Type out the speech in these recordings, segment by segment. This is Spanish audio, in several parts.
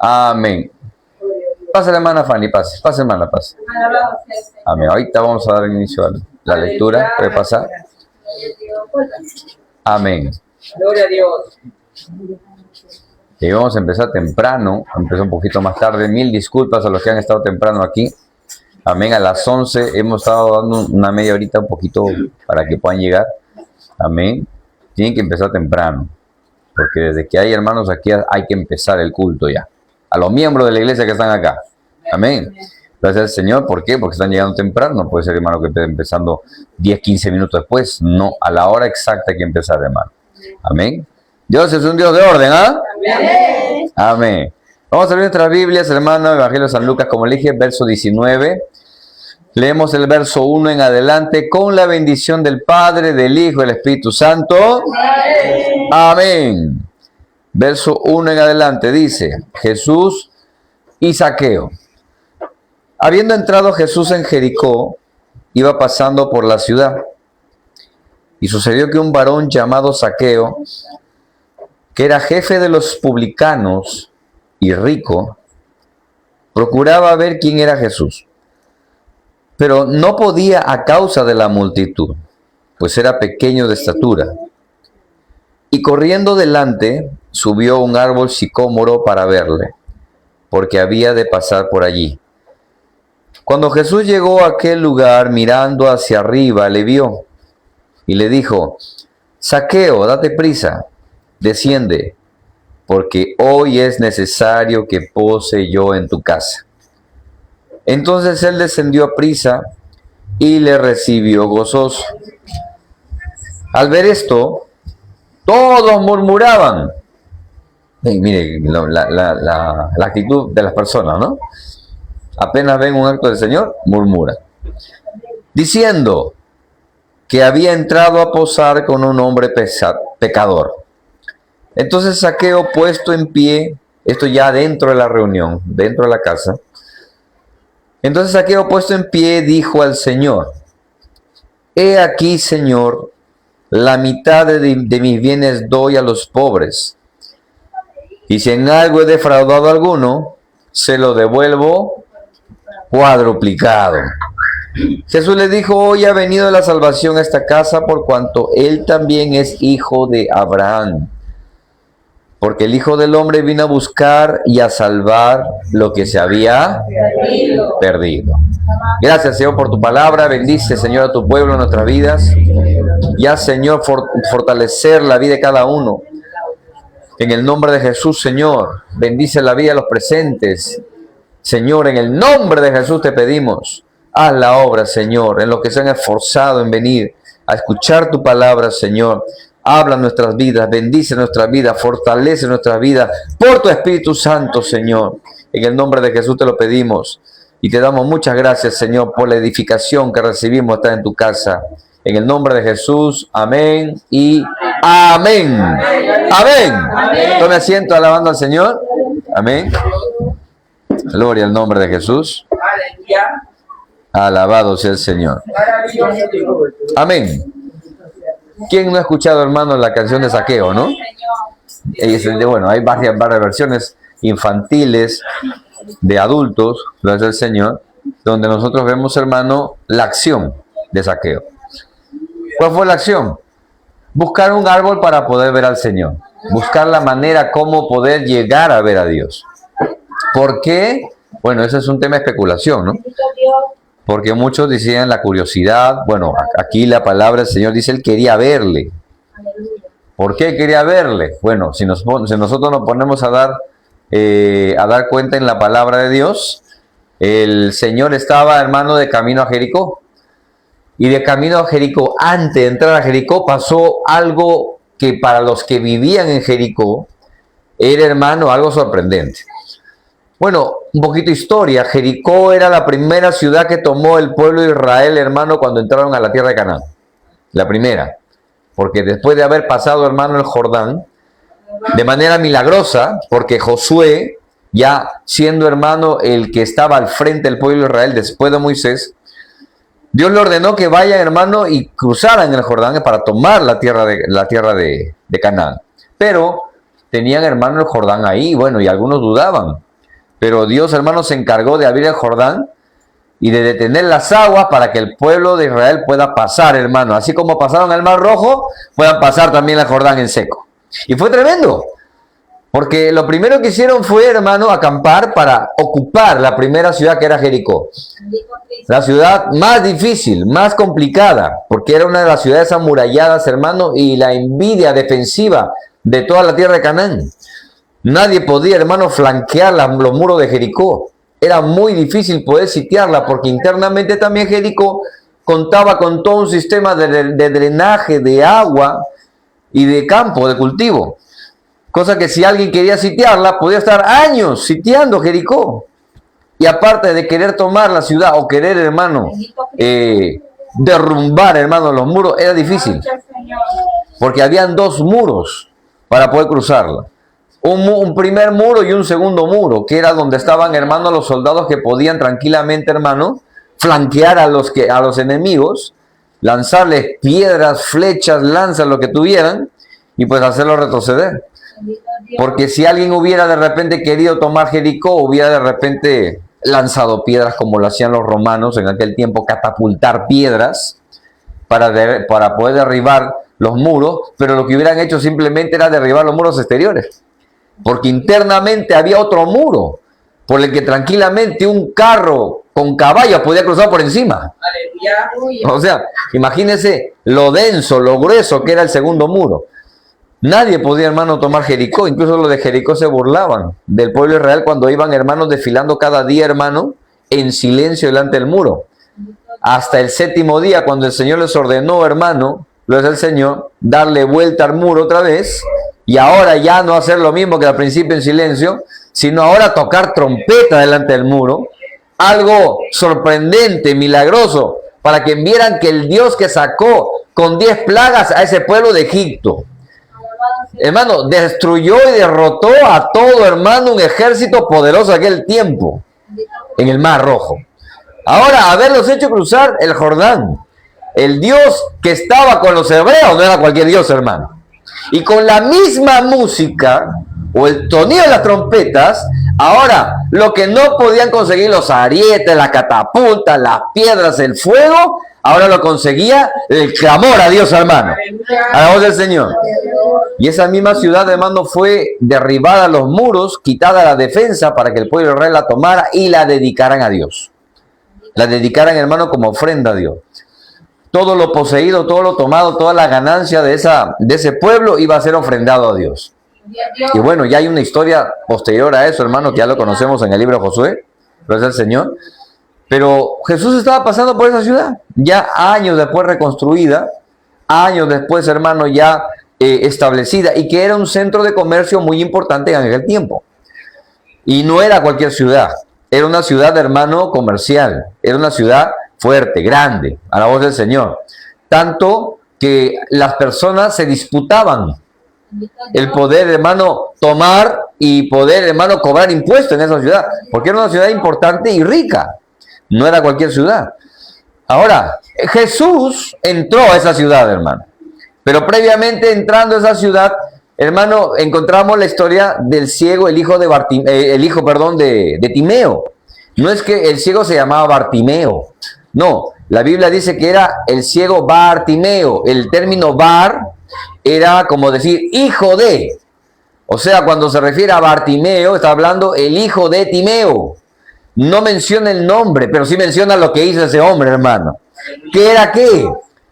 Amén. Pase la hermana Fanny, pase, hermana, pase. Amén. Ahorita vamos a dar inicio a la lectura. ¿Puede pasar? Amén. Gloria a Dios. Y vamos a empezar temprano, empezó un poquito más tarde. Mil disculpas a los que han estado temprano aquí. Amén. A las 11 hemos estado dando una media horita un poquito para que puedan llegar. Amén. Tienen que empezar temprano, porque desde que hay hermanos aquí hay que empezar el culto ya. A los miembros de la iglesia que están acá. Amén. Gracias al Señor. ¿Por qué? Porque están llegando temprano. No puede ser, hermano, que esté empezando 10, 15 minutos después. No, a la hora exacta hay que empezar, hermano. Amén. Dios es un Dios de orden, ¿ah? Amén. Amén. Vamos a abrir nuestras Biblias, hermano, Evangelio de San Lucas, como le dije, verso 19. Leemos el verso 1 en adelante, con la bendición del Padre, del Hijo y del Espíritu Santo. Amén. Amén. Verso 1 en adelante dice, Jesús y Zaqueo. Habiendo entrado Jesús en Jericó, iba pasando por la ciudad. Y sucedió que un varón llamado Zaqueo, que era jefe de los publicanos y rico, procuraba ver quién era Jesús. Pero no podía a causa de la multitud, pues era pequeño de estatura. Y corriendo delante, subió a un árbol sicómoro para verle, porque había de pasar por allí. Cuando Jesús llegó a aquel lugar, mirando hacia arriba, le vio y le dijo, Zaqueo, date prisa, desciende, porque hoy es necesario que pose yo en tu casa. Entonces él descendió a prisa y le recibió gozoso. Al ver esto, todos murmuraban. Mire la actitud de las personas, ¿no? Apenas ven un acto del Señor, murmuran, diciendo que había entrado a posar con un hombre pecador. Entonces Zaqueo, puesto en pie, esto ya dentro de la reunión, dentro de la casa. Entonces Zaqueo, puesto en pie, dijo al Señor, he aquí, Señor, la mitad de mis bienes doy a los pobres, y si en algo he defraudado a alguno, se lo devuelvo cuadruplicado. Jesús le dijo, hoy ha venido la salvación a esta casa, por cuanto él también es hijo de Abraham. Porque el Hijo del Hombre vino a buscar y a salvar lo que se había perdido. Gracias, Señor, por tu palabra. Bendice, Señor, a tu pueblo, a nuestras vidas. Ya, Señor, fortalecer la vida de cada uno. En el nombre de Jesús, Señor, bendice la vida de los presentes. Señor, en el nombre de Jesús te pedimos, haz la obra, Señor, en los que se han esforzado en venir a escuchar tu palabra, Señor. Habla nuestras vidas, bendice nuestra vida, fortalece nuestra vida por tu Espíritu Santo, Señor. En el nombre de Jesús te lo pedimos y te damos muchas gracias, Señor, por la edificación que recibimos estar en tu casa. En el nombre de Jesús, amén y amén. Amén. Tome asiento alabando al Señor. Amén. Gloria al nombre de Jesús. Alabado sea el Señor. Amén. ¿Quién no ha escuchado, hermano, la canción de Zaqueo, no? Bueno, hay varias versiones infantiles, de adultos, gracias al Señor, donde nosotros vemos, hermano, la acción de Zaqueo. ¿Cuál fue la acción? Buscar un árbol para poder ver al Señor. Buscar la manera cómo poder llegar a ver a Dios. ¿Por qué? Bueno, ese es un tema de especulación, ¿no? Porque muchos decían la curiosidad. Bueno, aquí la palabra del Señor dice, él quería verle. ¿Por qué quería verle? Bueno, si nosotros nos ponemos a dar cuenta en la palabra de Dios, el Señor estaba, hermano, de camino a Jericó. Y de camino a Jericó, antes de entrar a Jericó, pasó algo que para los que vivían en Jericó era, hermano, algo sorprendente. Bueno, un poquito de historia. Jericó era la primera ciudad que tomó el pueblo de Israel, hermano, cuando entraron a la tierra de Canaán. La primera. Porque después de haber pasado, hermano, el Jordán, de manera milagrosa, porque Josué, ya siendo, hermano, el que estaba al frente del pueblo de Israel después de Moisés, Dios le ordenó que vayan, hermano, y cruzaran el Jordán para tomar la tierra de Canaán. Pero tenían, hermano, el Jordán ahí, bueno, y algunos dudaban. Pero Dios, hermanos, se encargó de abrir el Jordán y de detener las aguas para que el pueblo de Israel pueda pasar, hermano. Así como pasaron el Mar Rojo, puedan pasar también el Jordán en seco. Y fue tremendo, porque lo primero que hicieron fue, hermano, acampar para ocupar la primera ciudad, que era Jericó. La ciudad más difícil, más complicada, porque era una de las ciudades amuralladas, hermano, y la envidia defensiva de toda la tierra de Canaán. Nadie podía, hermano, flanquear los muros de Jericó. Era muy difícil poder sitiarla, porque internamente también Jericó contaba con todo un sistema de drenaje de agua y de campo, de cultivo. Cosa que si alguien quería sitiarla, podía estar años sitiando Jericó. Y aparte de querer tomar la ciudad o querer, hermano, derrumbar, hermano, los muros, era difícil. Porque habían dos muros para poder cruzarla. Un primer muro y un segundo muro, que era donde estaban, hermano, los soldados que podían tranquilamente, hermano, flanquear a los enemigos, lanzarles piedras, flechas, lanzas, lo que tuvieran, y pues hacerlos retroceder. Porque si alguien hubiera de repente querido tomar Jericó, hubiera de repente lanzado piedras como lo hacían los romanos en aquel tiempo, catapultar piedras para poder derribar los muros, pero lo que hubieran hecho simplemente era derribar los muros exteriores. Porque internamente había otro muro por el que tranquilamente un carro con caballos podía cruzar por encima. Aleluya. O sea, imagínense lo denso, lo grueso que era el segundo muro. Nadie podía, hermano, tomar Jericó. Incluso los de Jericó se burlaban del pueblo de Israel cuando iban, hermanos, desfilando cada día, hermano, en silencio delante del muro. Hasta el séptimo día, cuando el Señor les ordenó, hermano, lo es el Señor, darle vuelta al muro otra vez, y ahora ya no hacer lo mismo que al principio en silencio, sino ahora tocar trompeta delante del muro. Algo sorprendente, milagroso, para que vieran que el Dios que sacó con 10 plagas a ese pueblo de Egipto, hermano, destruyó y derrotó a todo, hermano, un ejército poderoso de aquel tiempo en el Mar Rojo. Ahora, haberlos hecho cruzar el Jordán. El Dios que estaba con los hebreos no era cualquier Dios, hermano. Y con la misma música o el sonido de las trompetas, ahora lo que no podían conseguir los arietes, las catapultas, las piedras, el fuego, ahora lo conseguía el clamor a Dios, hermano. A la voz del Señor. Y esa misma ciudad, hermano, fue derribada los muros, quitada la defensa para que el pueblo de Israel la tomara y la dedicaran a Dios. La dedicaran, hermano, como ofrenda a Dios. Todo lo poseído, todo lo tomado, toda la ganancia de ese pueblo iba a ser ofrendado a Dios. Y bueno, ya hay una historia posterior a eso, hermano, que ya lo conocemos en el libro de Josué, pero es el Señor. Pero Jesús estaba pasando por esa ciudad, ya años después reconstruida, años después, hermano, ya establecida, y que era un centro de comercio muy importante en aquel tiempo. Y no era cualquier ciudad, era una ciudad, hermano, comercial, era una ciudad fuerte, grande, a la voz del Señor. Tanto que las personas se disputaban el poder, hermano, tomar y poder, hermano, cobrar impuestos en esa ciudad, porque era una ciudad importante y rica, no era cualquier ciudad. Ahora, Jesús entró a esa ciudad, hermano, pero previamente entrando a esa ciudad, hermano, encontramos la historia del ciego, el hijo de Timeo. No es que el ciego se llamaba Bartimeo, no, la Biblia dice que era el ciego Bartimeo. El término Bar era como decir hijo de. O sea, cuando se refiere a Bartimeo, está hablando el hijo de Timeo. No menciona el nombre, pero sí menciona lo que hizo ese hombre, hermano. ¿Qué era qué?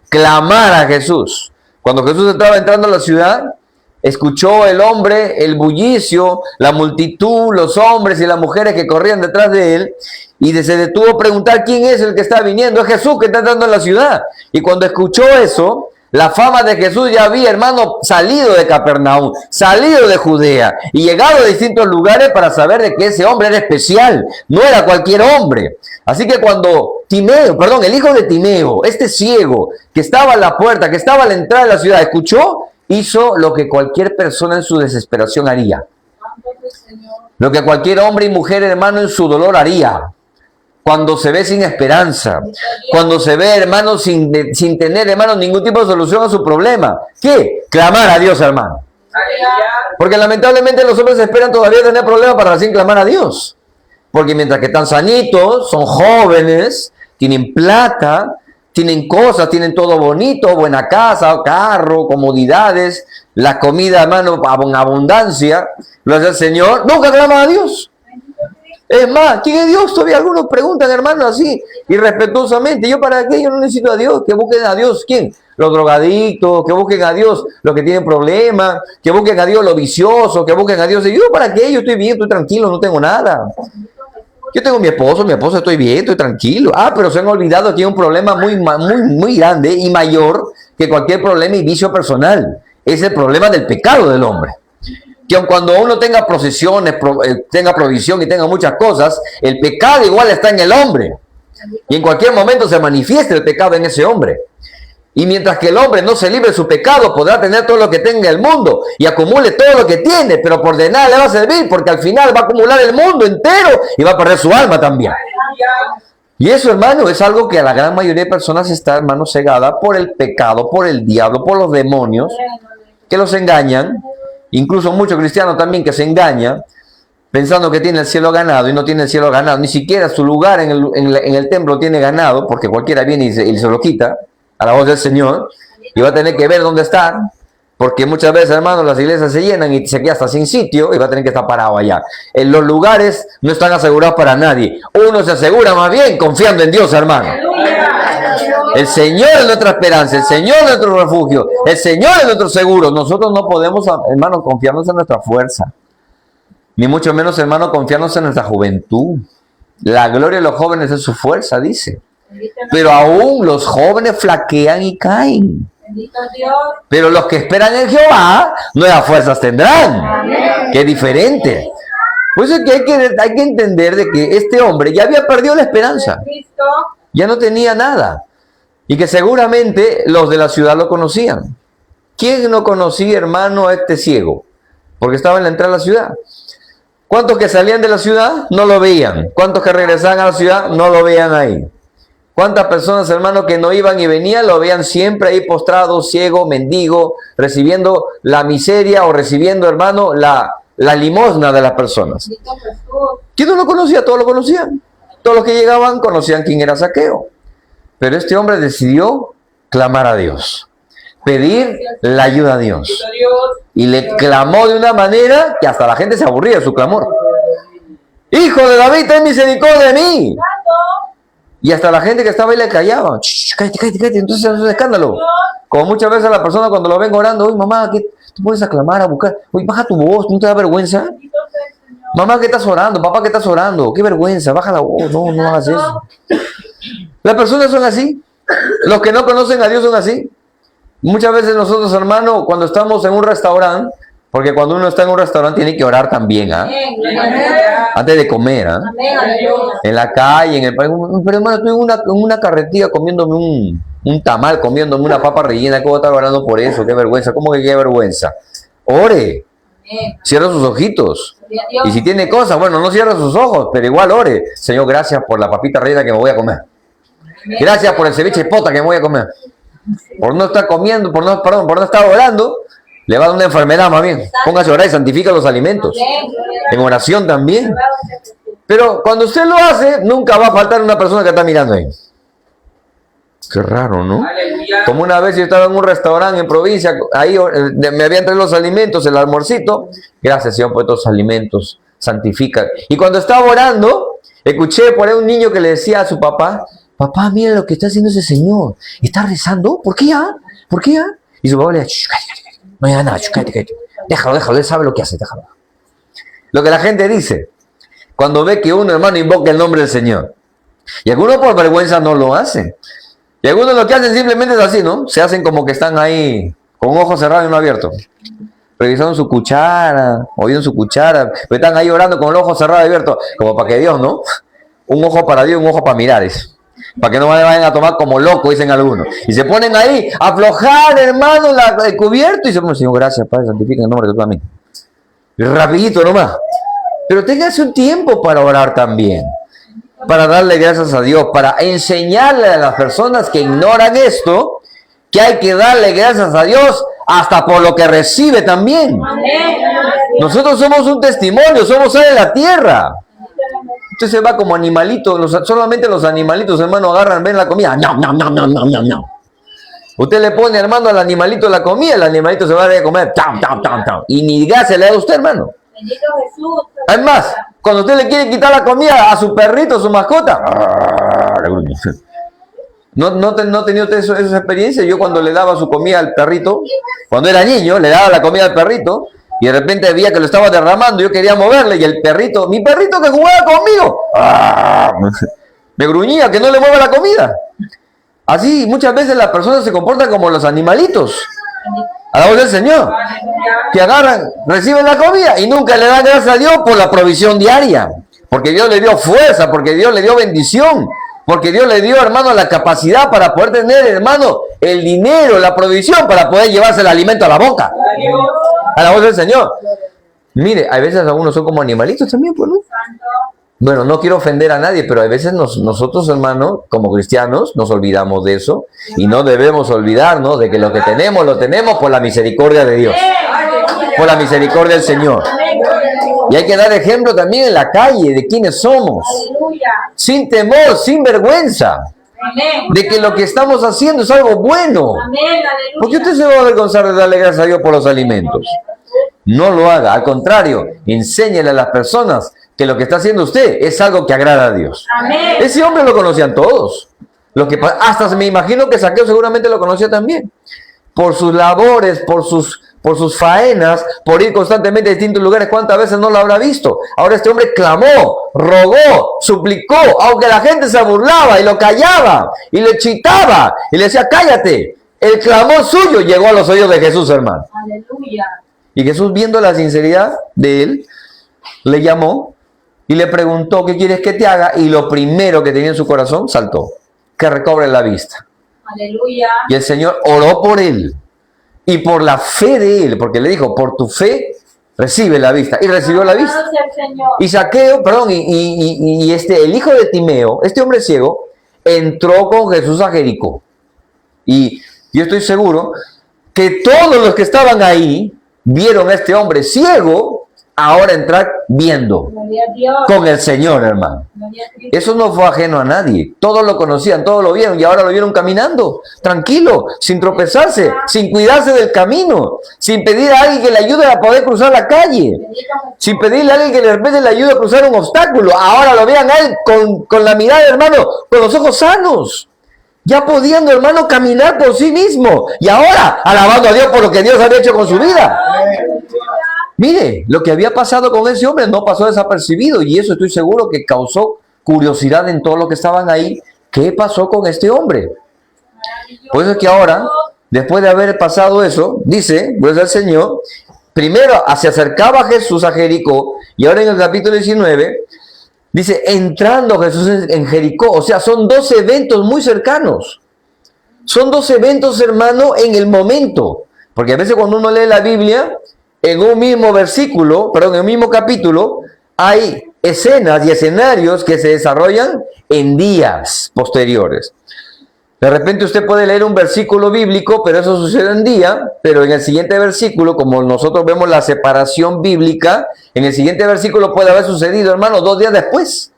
Clamar a Jesús. Cuando Jesús estaba entrando a la ciudad, escuchó el hombre, el bullicio, la multitud, los hombres y las mujeres que corrían detrás de él, y se detuvo a preguntar quién es el que está viniendo. Es Jesús que está entrando en la ciudad. Y cuando escuchó eso, la fama de Jesús ya había, hermano, salido de Capernaum, salido de Judea y llegado a distintos lugares para saber de que ese hombre era especial, no era cualquier hombre. Así que cuando el hijo de Timeo, este ciego que estaba a la puerta, que estaba a la entrada de la ciudad, escuchó, hizo lo que cualquier persona en su desesperación haría. Lo que cualquier hombre y mujer, hermano, en su dolor haría. Cuando se ve sin esperanza, cuando se ve, hermano, sin tener, hermano, ningún tipo de solución a su problema. ¿Qué? Clamar a Dios, hermano. Porque lamentablemente los hombres esperan todavía tener problemas para recién clamar a Dios. Porque mientras que están sanitos, son jóvenes, tienen plata, tienen cosas, tienen todo bonito, buena casa, carro, comodidades, la comida, hermano, en abundancia, lo hace el Señor, nunca claman a Dios. Es más, ¿quién es Dios? Todavía algunos preguntan, hermano, así, irrespetuosamente. ¿Yo para qué? Yo no necesito a Dios. Que busquen a Dios, ¿quién? Los drogadictos, que busquen a Dios los que tienen problemas, que busquen a Dios los viciosos, que busquen a Dios. ¿Y yo para qué? Yo estoy bien, estoy tranquilo, no tengo nada. Yo tengo mi esposo, estoy bien, estoy tranquilo. Pero se han olvidado que hay un problema muy grande y mayor que cualquier problema y vicio personal. Es el problema del pecado del hombre. Que aun cuando uno tenga procesiones, tenga provisión y tenga muchas cosas, el pecado igual está en el hombre. Y en cualquier momento se manifiesta el pecado en ese hombre. Y mientras que el hombre no se libre de su pecado, podrá tener todo lo que tenga el mundo y acumule todo lo que tiene, pero por de nada le va a servir, porque al final va a acumular el mundo entero y va a perder su alma también. Y eso, hermano, es algo que a la gran mayoría de personas está, hermano, cegada por el pecado, por el diablo, por los demonios que los engañan. Incluso muchos cristianos también que se engañan pensando que tiene el cielo ganado y no tiene el cielo ganado. Ni siquiera su lugar en el templo tiene ganado, porque cualquiera viene y se lo quita a la voz del Señor y va a tener que ver dónde está, porque muchas veces, hermanos, las iglesias se llenan y se queda hasta sin sitio y va a tener que estar parado allá. En los lugares no están asegurados para nadie. Uno se asegura más bien confiando en Dios, hermano. El Señor es nuestra esperanza, el Señor es nuestro refugio, el Señor es nuestro seguro. Nosotros no podemos, hermano, confiarnos en nuestra fuerza, ni mucho menos, hermano, confiarnos en nuestra juventud. La gloria de los jóvenes es su fuerza, dice. Pero aún los jóvenes flaquean y caen. Pero los que esperan en Jehová, nuevas fuerzas tendrán. Que es diferente. Por eso es que hay que entender de que este hombre ya había perdido la esperanza. Ya no tenía nada. Y que seguramente los de la ciudad lo conocían. ¿Quién no conocía, hermano, a este ciego? Porque estaba en la entrada de la ciudad. ¿Cuántos que salían de la ciudad no lo veían? ¿Cuántos que regresaban a la ciudad no lo veían ahí? ¿Cuántas personas, hermano, que no iban y venían, lo veían siempre ahí postrado, ciego, mendigo, recibiendo la miseria o recibiendo, hermano, la limosna de las personas? ¿Quién no lo conocía? Todos lo conocían. Todos los que llegaban conocían quién era Zaqueo. Pero este hombre decidió clamar a Dios, pedir la ayuda a Dios. Y le clamó de una manera que hasta la gente se aburría de su clamor. Hijo de David, ten misericordia de mí. Y hasta la gente que estaba ahí le callaba. Cállate. Entonces es un escándalo. Como muchas veces la persona cuando lo ven orando, oye, mamá, ¿qué te pones a clamar, a buscar? Oye, baja tu voz, ¿no te da vergüenza? Mamá, ¿qué estás orando? Papá, ¿qué estás orando? Qué vergüenza, baja la voz, no hagas eso. Las personas son así. Los que no conocen a Dios son así. Muchas veces nosotros, hermano, cuando estamos en un restaurante, porque cuando uno está en un restaurante tiene que orar también, antes de comer, en la calle, en el país. Pero hermano, estoy en una carretilla comiéndome un tamal, comiéndome una papa rellena. ¿Cómo estar orando por eso? Qué vergüenza. ¿Cómo que qué vergüenza? Ore. Cierra sus ojitos. Y si tiene cosas, bueno, no cierra sus ojos, pero igual ore. Señor, gracias por la papita rellena que me voy a comer. Gracias por el ceviche pota que me voy a comer. Por no estar comiendo, por no estar orando, le va a dar una enfermedad más bien. Póngase a orar y santifica los alimentos. En oración también. Pero cuando usted lo hace, nunca va a faltar una persona que está mirando ahí. Qué raro, ¿no? Como una vez yo estaba en un restaurante en provincia, ahí me habían traído los alimentos, el almuercito. Gracias, Señor, por estos alimentos. Santifica. Y cuando estaba orando, escuché por ahí un niño que le decía a su papá: papá, mira lo que está haciendo ese señor. ¿Está rezando? ¿Por qué ya? ¿Por qué ya? Y su papá le decía: cállate. No hay nada, cállate. Déjalo, él sabe lo que hace, déjalo. Lo que la gente dice cuando ve que uno, hermano, invoca el nombre del Señor. Y algunos por vergüenza no lo hacen. Y algunos lo que hacen simplemente es así, ¿no? Se hacen como que están ahí con un ojo cerrado y uno abierto, revisando su cuchara, oyendo su cuchara, pero están ahí orando con el ojo cerrado y abierto, como para que Dios, ¿no? Un ojo para Dios, un ojo para mirar, para que no vayan a tomar como loco, dicen algunos. Y se ponen ahí a aflojar, hermano, el cubierto y se ponen: Señor, gracias, Padre, santifica el nombre de tu amén. Rapidito nomás. Pero téngase un tiempo para orar también, para darle gracias a Dios, para enseñarle a las personas que ignoran esto, que hay que darle gracias a Dios hasta por lo que recibe también. Nosotros somos un testimonio, somos sal de la tierra. usted se va como animalito, solamente los animalitos, hermano, agarran, ven la comida, no, no, no, no, no, no, no. Usted le pone, hermano, al animalito la comida, el animalito se va a comer, tam, tam, tam, tam, y ni gas se le da a usted, hermano. Bendito Jesús. Además, cuando usted le quiere quitar la comida a su perrito, a su mascota, ¿no ha tenido usted esa experiencia? Yo cuando le daba su comida al perrito, cuando era niño, le daba la comida al perrito, y de repente veía que lo estaba derramando, yo quería moverle, y el perrito, mi perrito que jugaba conmigo, me gruñía que no le mueva la comida. Así muchas veces las personas se comportan como los animalitos. A la voz del Señor, que agarran, reciben la comida y nunca le dan gracias a Dios por la provisión diaria, porque Dios le dio fuerza, porque Dios le dio bendición, porque Dios le dio, hermano, la capacidad para poder tener, hermano, el dinero, la provisión para poder llevarse el alimento a la boca. A la voz del Señor. Mire, a veces algunos son como animalitos también, pues, ¿no? Bueno, no quiero ofender a nadie, pero a veces nosotros, hermanos, como cristianos, nos olvidamos de eso y no debemos olvidarnos de que lo que tenemos, lo tenemos por la misericordia de Dios, por la misericordia del Señor. Y hay que dar ejemplo también en la calle de quiénes somos, sin temor, sin vergüenza, de que lo que estamos haciendo es algo bueno. ¿Por qué usted se va a avergonzar de darle gracias a Dios por los alimentos? No lo haga, al contrario, enséñele a las personas que lo que está haciendo usted es algo que agrada a Dios. Amén. Ese hombre lo conocían todos. Hasta me imagino que Zaqueo seguramente lo conocía también. Por sus labores, por sus faenas, por ir constantemente a distintos lugares, ¿cuántas veces no lo habrá visto? Ahora este hombre clamó, rogó, suplicó, aunque la gente se burlaba y lo callaba y le chitaba y le decía, cállate. El clamor suyo llegó a los oídos de Jesús, hermano. Aleluya. Y Jesús, viendo la sinceridad de él, le llamó y le preguntó, ¿qué quieres que te haga? Y lo primero que tenía en su corazón, saltó, que recobre la vista. Aleluya. Y el Señor oró por él y por la fe de él, porque le dijo, por tu fe recibe la vista. Y recibió la vista. Y Zaqueo, perdón, el hijo de Timeo, este hombre ciego, entró con Jesús a Jericó. Y yo estoy seguro que todos los que estaban ahí vieron a este hombre ciego ahora entrar viendo con el Señor, hermano. Eso no fue ajeno a nadie. Todos lo conocían, todos lo vieron y ahora lo vieron caminando, tranquilo, sin tropezarse, sin cuidarse del camino, sin pedir a alguien que le ayude a poder cruzar la calle, sin pedirle a alguien que de repente le ayude a cruzar un obstáculo. Ahora lo vean a él con la mirada, hermano, con los ojos sanos. Ya pudiendo, hermano, caminar por sí mismo. Y ahora, alabando a Dios por lo que Dios había hecho con su vida. Mire, lo que había pasado con ese hombre no pasó desapercibido. Y eso estoy seguro que causó curiosidad en todos los que estaban ahí. ¿Qué pasó con este hombre? Por eso es que ahora, después de haber pasado eso, dice, pues el Señor, primero se acercaba Jesús a Jericó. Y ahora en el capítulo 19... dice, entrando Jesús en Jericó. O sea, son dos eventos muy cercanos. Son dos eventos, hermano, en el momento. Porque a veces cuando uno lee la Biblia, en un mismo versículo, perdón, en un mismo capítulo, hay escenas y escenarios que se desarrollan en días posteriores. De repente usted puede leer un versículo bíblico, pero eso sucede en día, pero en el siguiente versículo, como nosotros vemos la separación bíblica, en el siguiente versículo puede haber sucedido, hermano, 2 días después,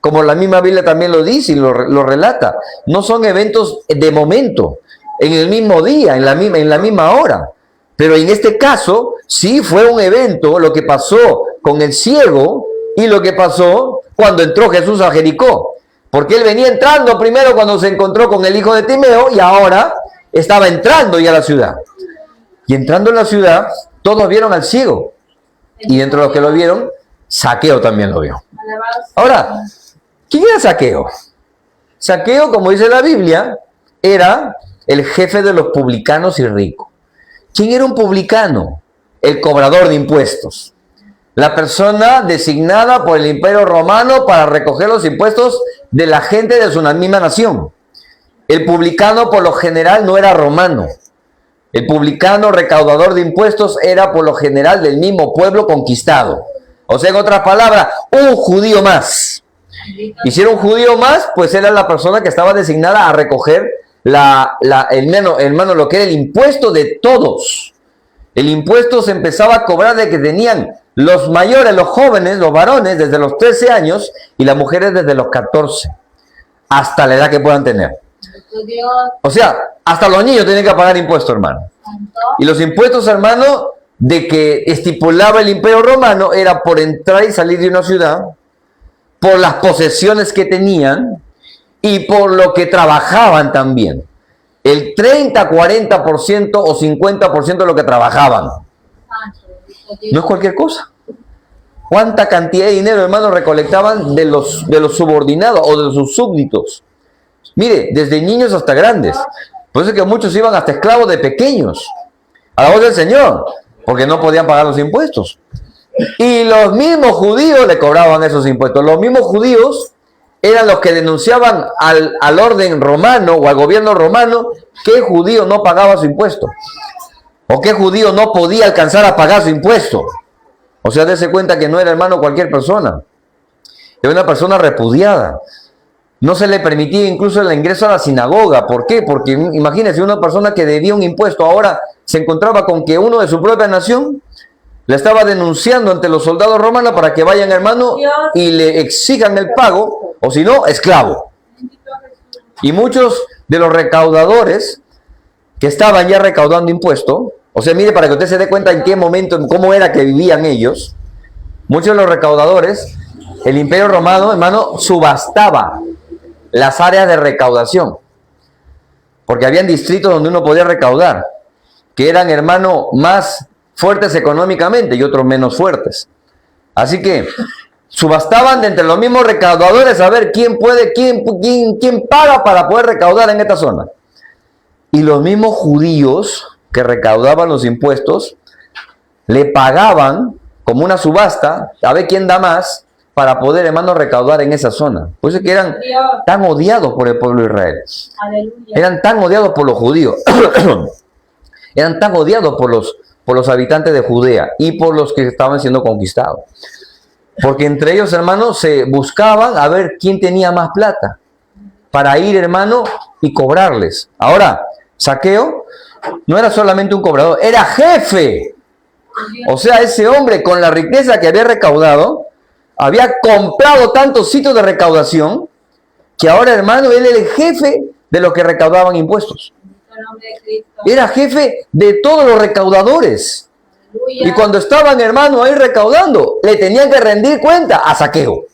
como la misma Biblia también lo dice y lo relata. No son eventos de momento, en el mismo día, en la misma hora. Pero en este caso, sí fue un evento, lo que pasó con el ciego y lo que pasó cuando entró Jesús a Jericó. Porque él venía entrando primero cuando se encontró con el hijo de Timeo y ahora estaba entrando ya a la ciudad. Y entrando en la ciudad, todos vieron al ciego. Y dentro de los que lo vieron, Zaqueo también lo vio. Ahora, ¿quién era Zaqueo? Zaqueo, como dice la Biblia, era el jefe de los publicanos y ricos. ¿Quién era un publicano? El cobrador de impuestos. La persona designada por el Imperio Romano para recoger los impuestos de la gente de su misma nación. El publicano por lo general no era romano. El publicano recaudador de impuestos era por lo general del mismo pueblo conquistado. O sea, en otras palabras, un judío más. Y si era un judío más, pues era la persona que estaba designada a recoger hermano, lo que era el impuesto de todos. El impuesto se empezaba a cobrar de que tenían Los mayores, los jóvenes, los varones, desde los 13 años y las mujeres desde los 14, hasta la edad que puedan tener. Nuestro Dios O sea, hasta los niños tienen que pagar impuestos, hermano. Santo. Y los impuestos, hermano, de que estipulaba el Imperio Romano era por entrar y salir de una ciudad, por las posesiones que tenían y por lo que trabajaban también. El 30, 40% o 50% de lo que trabajaban. Santo. Nuestro Dios. No es cualquier cosa. ¿Cuánta cantidad de dinero, hermano, recolectaban de los subordinados o de sus súbditos? Mire, desde niños hasta grandes. Por eso es que muchos iban hasta esclavos de pequeños. A la voz del Señor. Porque no podían pagar los impuestos. Y los mismos judíos le cobraban esos impuestos. Los mismos judíos eran los que denunciaban al orden romano o al gobierno romano que judío no pagaba su impuesto. O que judío no podía alcanzar a pagar su impuesto. O sea, dése cuenta que no era, hermano, cualquier persona. Era una persona repudiada. No se le permitía incluso el ingreso a la sinagoga. ¿Por qué? Porque imagínense, una persona que debía un impuesto ahora se encontraba con que uno de su propia nación le estaba denunciando ante los soldados romanos para que vayan, hermano, y le exijan el pago, o si no, esclavo. Bendito Jesús. Y muchos de los recaudadores que estaban ya recaudando impuestos, o sea, mire, para que usted se dé cuenta en qué momento, en cómo era que vivían ellos, muchos de los recaudadores, el Imperio Romano, hermano, subastaba las áreas de recaudación, porque habían distritos donde uno podía recaudar, que eran, hermano, más fuertes económicamente y otros menos fuertes. Así que subastaban de entre los mismos recaudadores a ver quién puede, quién paga para poder recaudar en esta zona. Y los mismos judíos que recaudaban los impuestos le pagaban como una subasta a ver quién da más para poder, hermano, recaudar en esa zona. Por eso es que eran Dios. tan odiados por el pueblo de Israel. Aleluya. Eran tan odiados por los judíos. Eran tan odiados por los habitantes de Judea y por los que estaban siendo conquistados. Porque entre ellos, hermanos, se buscaban a ver quién tenía más plata para ir, hermano, y cobrarles. Ahora, Zaqueo no era solamente un cobrador, era jefe. O sea, ese hombre con la riqueza que había recaudado, había comprado tantos sitios de recaudación, que ahora, hermano, él era el jefe de los que recaudaban impuestos. En el nombre de Cristo. Era jefe de todos los recaudadores. Aleluya. Y cuando estaban, hermano, ahí recaudando, le tenían que rendir cuenta a Zaqueo.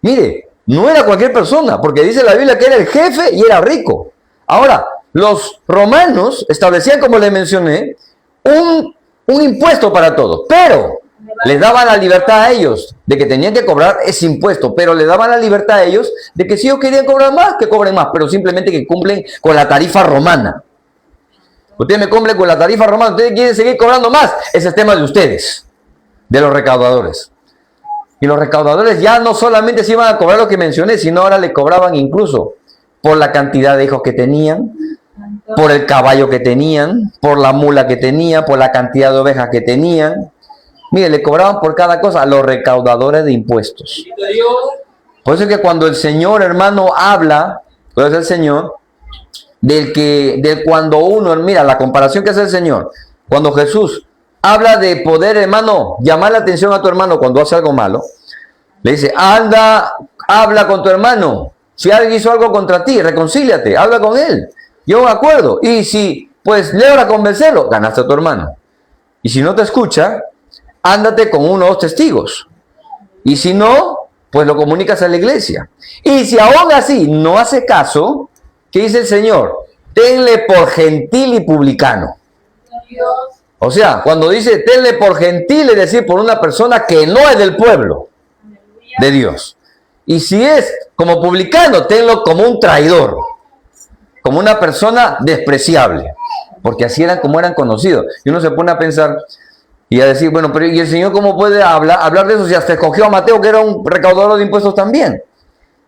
Mire, no era cualquier persona, porque dice la Biblia que era el jefe y era rico. Ahora, los romanos establecían, como les mencioné, un impuesto para todos, pero les daban la libertad a ellos de que tenían que cobrar ese impuesto, pero les daban la libertad a ellos de que si ellos querían cobrar más, que cobren más, pero simplemente que cumplen con la tarifa romana. Ustedes me cumplen con la tarifa romana, ustedes quieren seguir cobrando más, ese es tema de ustedes, de los recaudadores. Y los recaudadores ya no solamente se iban a cobrar lo que mencioné, sino ahora le cobraban incluso por la cantidad de hijos que tenían, Santo. por el caballo que tenían, por la mula que tenían, por la cantidad de ovejas que tenían. Mire, le cobraban por cada cosa a los recaudadores de impuestos. Bendito Dios. Por eso es que cuando el Señor, hermano, habla, pues el Señor, de cuando uno, mira, la comparación que hace el Señor, cuando Jesús habla de poder, hermano, llamar la atención a tu hermano cuando hace algo malo, le dice, anda, habla con tu hermano. Si alguien hizo algo contra ti, reconcíliate, habla con él. Yo me acuerdo. Y si, pues, logra convencerlo, ganaste a tu hermano. Y si no te escucha, ándate con uno o dos testigos. Y si no, pues lo comunicas a la iglesia. Y si aún así no hace caso, ¿qué dice el Señor? Tenle por gentil y publicano. Dios. O sea, cuando dice tenle por gentil, es decir, por una persona que no es del pueblo Aleluya. de Dios. Y si es como publicano, tenlo como un traidor, como una persona despreciable, porque así eran como eran conocidos. Y uno se pone a pensar y a decir, bueno, pero ¿y el Señor cómo puede hablar de eso si hasta escogió a Mateo, que era un recaudador de impuestos también?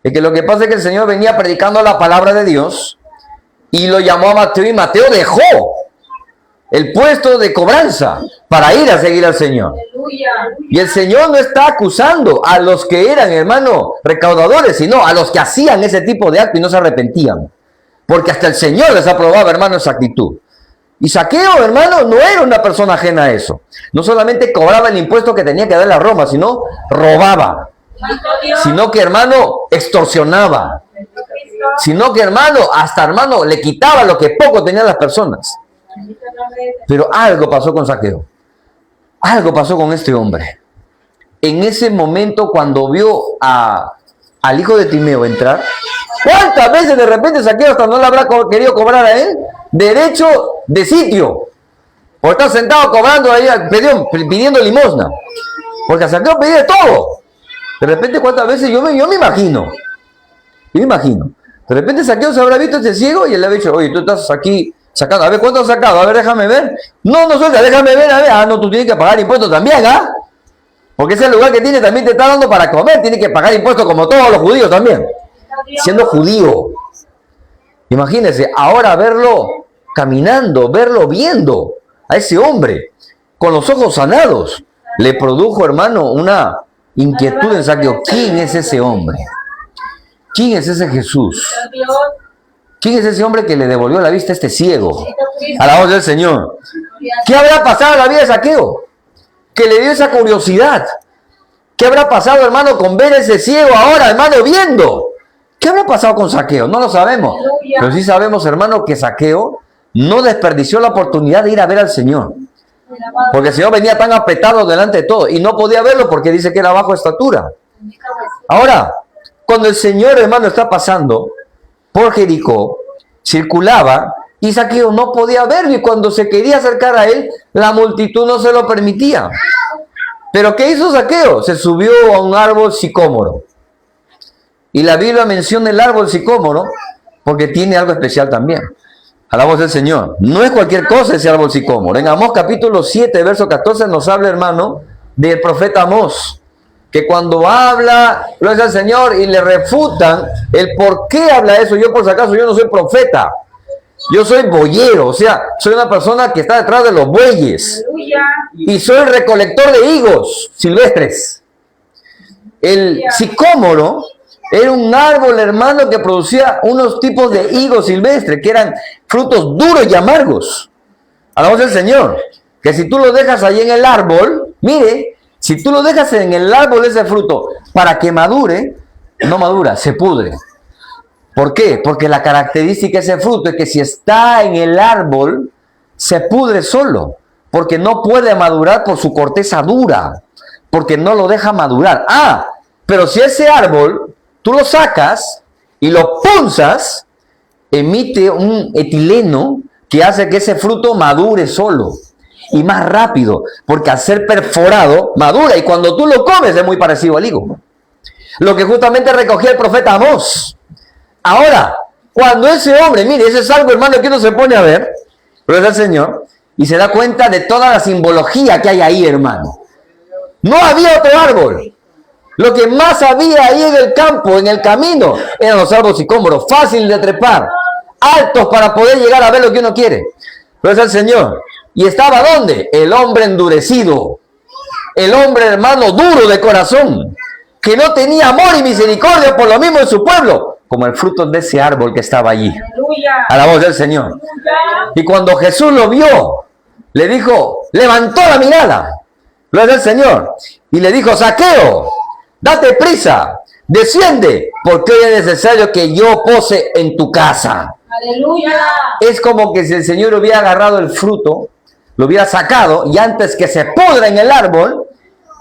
Es que lo que pasa es que el Señor venía predicando la palabra de Dios y lo llamó a Mateo, y Mateo dejó el puesto de cobranza para ir a seguir al Señor. Aleluya. Y el Señor no está acusando a los que eran, hermano, recaudadores, sino a los que hacían ese tipo de acto y no se arrepentían. Porque hasta el Señor les aprobaba, hermano, esa actitud. Y Zaqueo, hermano, no era una persona ajena a eso. No solamente cobraba el impuesto que tenía que darle a Roma, sino robaba. Bendito Dios. Sino que, hermano, extorsionaba. Bendito Cristo. Sino que, hermano, hasta, hermano, le quitaba lo que poco tenían las personas. Bendito nombre de Pero algo pasó con Zaqueo. Algo pasó con este hombre. En ese momento, cuando vio al hijo de Timeo entrar, ¿cuántas veces de repente Zaqueo hasta no le habrá querido cobrar a él derecho de sitio? Por estar sentado cobrando ahí, pidiendo limosna. Porque a Zaqueo pedía de todo. De repente, ¿cuántas veces? Yo me imagino. Yo me imagino. De repente Zaqueo se habrá visto este ciego y él le ha dicho, oye, tú estás aquí sacando, a ver, ¿cuánto has sacado? A ver, déjame ver. No suelta, déjame ver, a ver. Ah, no, tú tienes que pagar impuestos también, ¿ah? Porque ese lugar que tiene también te está dando para comer, tiene que pagar impuestos como todos los judíos también. Siendo judío. Imagínense, ahora verlo caminando, verlo viendo a ese hombre con los ojos sanados, le produjo, hermano, una inquietud en Zaqueo. ¿Quién es ese hombre? ¿Quién es ese Jesús? Dios. ¿Quién es ese hombre que le devolvió la vista a este ciego? Bendito Cristo. A la voz del Señor. ¿Qué habrá pasado en la vida de Zaqueo? Que le dio esa curiosidad. ¿Qué habrá pasado, hermano, con ver a ese ciego ahora, hermano, viendo? ¿Qué habrá pasado con Zaqueo? No lo sabemos. Aleluya. Pero sí sabemos, hermano, que Zaqueo no desperdició la oportunidad de ir a ver al Señor. Alabado. Porque el Señor venía tan apretado delante de todo y no podía verlo porque dice que era bajo estatura. Bendito Jesús. Ahora, cuando el Señor, hermano, está pasando por Jericó, circulaba y Zaqueo no podía verlo, y cuando se quería acercar a él, la multitud no se lo permitía. Pero ¿qué hizo Zaqueo? Se subió a un árbol sicómoro. Y la Biblia menciona el árbol sicómoro porque tiene algo especial también. A la voz del Señor. No es cualquier cosa ese árbol sicómoro. En Amós capítulo 7, verso 14 nos habla, hermano, del profeta Amós, que cuando habla, lo es el Señor y le refutan el por qué habla eso. Yo, por si acaso, yo no soy profeta. Yo soy boyero, o sea, soy una persona que está detrás de los bueyes. Aleluya. Y soy recolector de higos silvestres. El sicómoro era un árbol, hermano, que producía unos tipos de higos silvestres, que eran frutos duros y amargos. A la voz del Señor. Que si tú lo dejas ahí en el árbol, mire, si tú lo dejas en el árbol ese fruto para que madure, no madura, se pudre. ¿Por qué? Porque la característica de ese fruto es que si está en el árbol, se pudre solo, porque no puede madurar por su corteza dura, porque no lo deja madurar. Ah, pero si ese árbol tú lo sacas y lo punzas, emite un etileno que hace que ese fruto madure solo y más rápido, porque al ser perforado, madura, y cuando tú lo comes es muy parecido al higo. Lo que justamente recogía el profeta Amós. Ahora, cuando ese hombre, mire, ese es algo, hermano, que uno se pone a ver, pero es el Señor, y se da cuenta de toda la simbología que hay ahí, hermano. No había otro árbol. Lo que más había ahí en el campo, en el camino, eran los árboles sicómoros, fáciles de trepar, altos para poder llegar a ver lo que uno quiere. Pero es el Señor. ¿Y estaba dónde? El hombre endurecido. El hombre, hermano, duro de corazón, que no tenía amor y misericordia por lo mismo en su pueblo, como el fruto de ese árbol que estaba allí. Aleluya. A la voz del Señor. Aleluya. Y cuando Jesús lo vio, le dijo, levantó la mirada, lo es del Señor, y le dijo, Zaqueo, date prisa, desciende, porque hoy es necesario que yo pose en tu casa. Aleluya. Es como que si el Señor hubiera agarrado el fruto, lo hubiera sacado, y antes que se pudra en el árbol,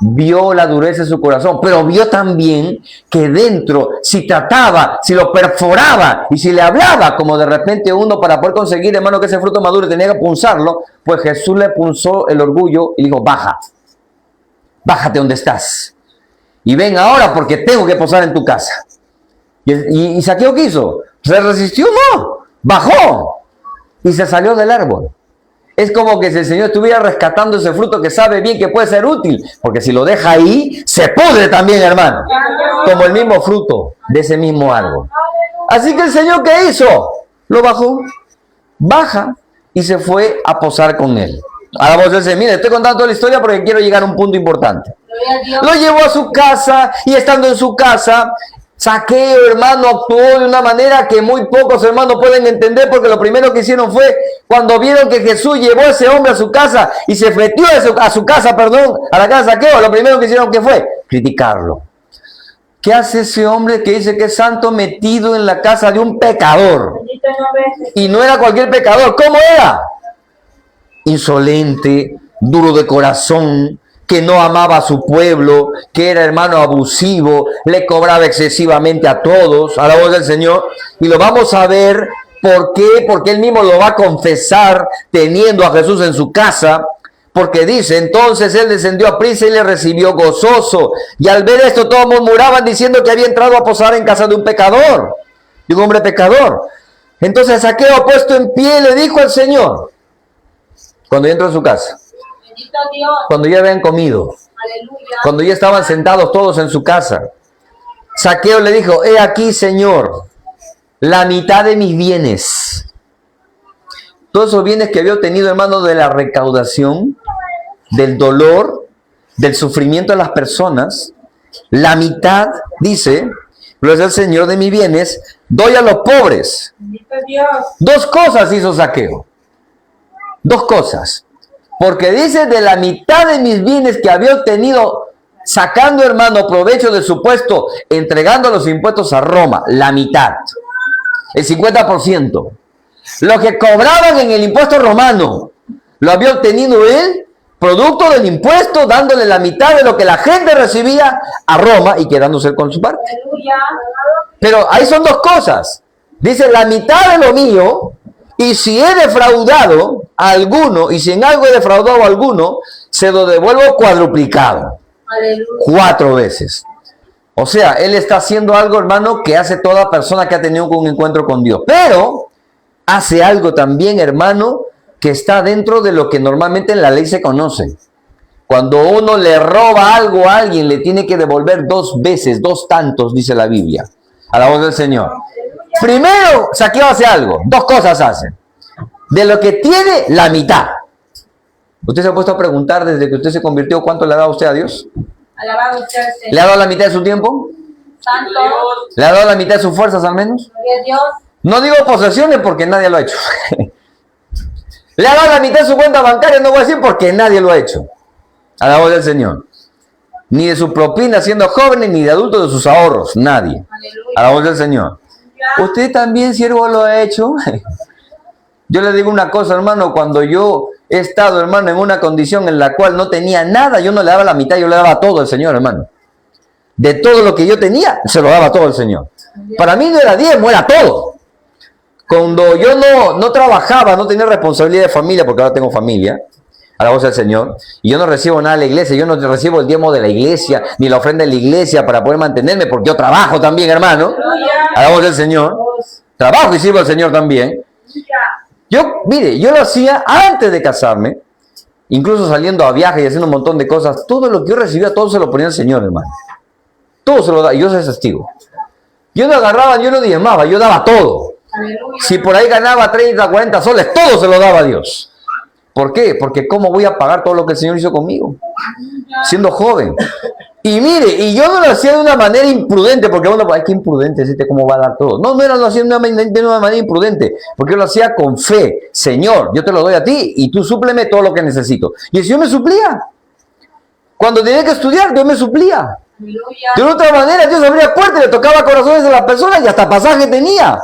vio la dureza de su corazón, pero vio también que dentro, si trataba, si lo perforaba y si le hablaba, como de repente uno para poder conseguir, hermano, que ese fruto madure tenía que punzarlo, pues Jesús le punzó el orgullo y dijo, baja, bájate donde estás y ven ahora porque tengo que posar en tu casa. ¿Y Zaqueo qué hizo? ¿Se resistió? No, bajó y se salió del árbol. Es como que si el Señor estuviera rescatando ese fruto que sabe bien que puede ser útil, porque si lo deja ahí, se pudre también, hermano, como el mismo fruto de ese mismo árbol. Así que el Señor, ¿qué hizo? Lo bajó, baja y se fue a posar con él. Ahora vos decís, mire, estoy contando toda la historia porque quiero llegar a un punto importante. Gloria a Dios. Lo llevó a su casa y estando en su casa, Zaqueo, hermano, actuó de una manera que muy pocos hermanos pueden entender, porque lo primero que hicieron fue cuando vieron que Jesús llevó a ese hombre a su casa y se metió a su casa, a la casa de Saqueo, lo primero que hicieron que fue criticarlo. ¿Qué hace ese hombre que dice que es santo metido en la casa de un pecador? Bendito el nombre de Jesús. Y no era cualquier pecador, ¿cómo era? Insolente, duro de corazón, que no amaba a su pueblo, que era hermano abusivo, le cobraba excesivamente a todos, a la voz del Señor. Y lo vamos a ver, ¿por qué? Porque él mismo lo va a confesar teniendo a Jesús en su casa. Porque dice, entonces él descendió a prisa y le recibió gozoso. Y al ver esto todos murmuraban diciendo que había entrado a posar en casa de un pecador, de un hombre pecador. Entonces Saqueo, puesto en pie, le dijo al Señor, cuando ya entró en su casa, Bendito Dios. cuando ya habían comido, Aleluya. cuando ya estaban sentados todos en su casa, Saqueo le dijo, he aquí, Señor, la mitad de mis bienes. Todos esos bienes que había obtenido, hermano, de la recaudación, del dolor, del sufrimiento de las personas, la mitad, dice, gloria al Señor, de mis bienes, doy a los pobres. Bendito Dios. Dos cosas hizo Saqueo. Dos cosas. Porque dice, de la mitad de mis bienes que había obtenido, sacando, hermano, provecho de su puesto, entregando los impuestos a Roma, la mitad, el 50%. Lo que cobraban en el impuesto romano, lo había obtenido él, producto del impuesto, dándole la mitad de lo que la gente recibía a Roma y quedándose él con su parte. Aleluya. Pero ahí son dos cosas. Dice, la mitad de lo mío, y si he defraudado a alguno, y si en algo he defraudado a alguno, se lo devuelvo cuadruplicado. Aleluya. 4 veces. O sea, él está haciendo algo, hermano, que hace toda persona que ha tenido un encuentro con Dios. Pero hace algo también, hermano, que está dentro de lo que normalmente en la ley se conoce. Cuando uno le roba algo a alguien, le tiene que devolver 2 veces, 2 tantos, dice la Biblia. A la voz del Señor. Primero, Saqueo hace algo. 2 cosas hace. De lo que tiene, la mitad. ¿Usted se ha puesto a preguntar desde que usted se convirtió cuánto le ha dado usted a Dios? Alabado sea el Señor. ¿Le ha dado la mitad de su tiempo? Santo. ¿Le ha dado la mitad de sus fuerzas al menos? Gloria a Dios. No digo posesiones porque nadie lo ha hecho. ¿Le ha dado la mitad de su cuenta bancaria? No voy a decir porque nadie lo ha hecho. A la voz del Señor. Ni de su propina siendo joven, ni de adulto de sus ahorros. Nadie. Aleluya. A la voz del Señor. ¿Usted también, siervo, lo ha hecho? Yo le digo una cosa, hermano. Cuando yo he estado, hermano, en una condición en la cual no tenía nada, yo no le daba la mitad, yo le daba todo al Señor, hermano. De todo lo que yo tenía, se lo daba todo al Señor. Para mí no era diezmo, era todo. Cuando yo no trabajaba, no tenía responsabilidad de familia, porque ahora tengo familia, a la voz del Señor, y yo no recibo nada de la iglesia, yo no recibo el diezmo de la iglesia, ni la ofrenda de la iglesia para poder mantenerme, porque yo trabajo también, hermano, a la voz del Señor, trabajo y sirvo al Señor también. Yo, mire, yo lo hacía antes de casarme, incluso saliendo a viajes y haciendo un montón de cosas, todo lo que yo recibía, todo se lo ponía al Señor, hermano. Todo se lo daba, y yo soy testigo. Yo no agarraba, yo no diezmaba, yo daba todo. Aleluya. Si por ahí ganaba 30, 40 soles, todo se lo daba a Dios. ¿Por qué? Porque ¿cómo voy a pagar todo lo que el Señor hizo conmigo? Siendo joven. Y mire, y yo no lo hacía de una manera imprudente, porque uno, ay, qué imprudente es este, ¿cómo va a dar todo? No, no lo hacía de una manera imprudente, porque yo lo hacía con fe. Señor, yo te lo doy a ti y tú súpleme todo lo que necesito. Y el Señor me suplía. Cuando tenía que estudiar, Dios me suplía. Aleluya. De otra manera, Dios abría puertas, le tocaba corazones a las personas y hasta pasaje tenía.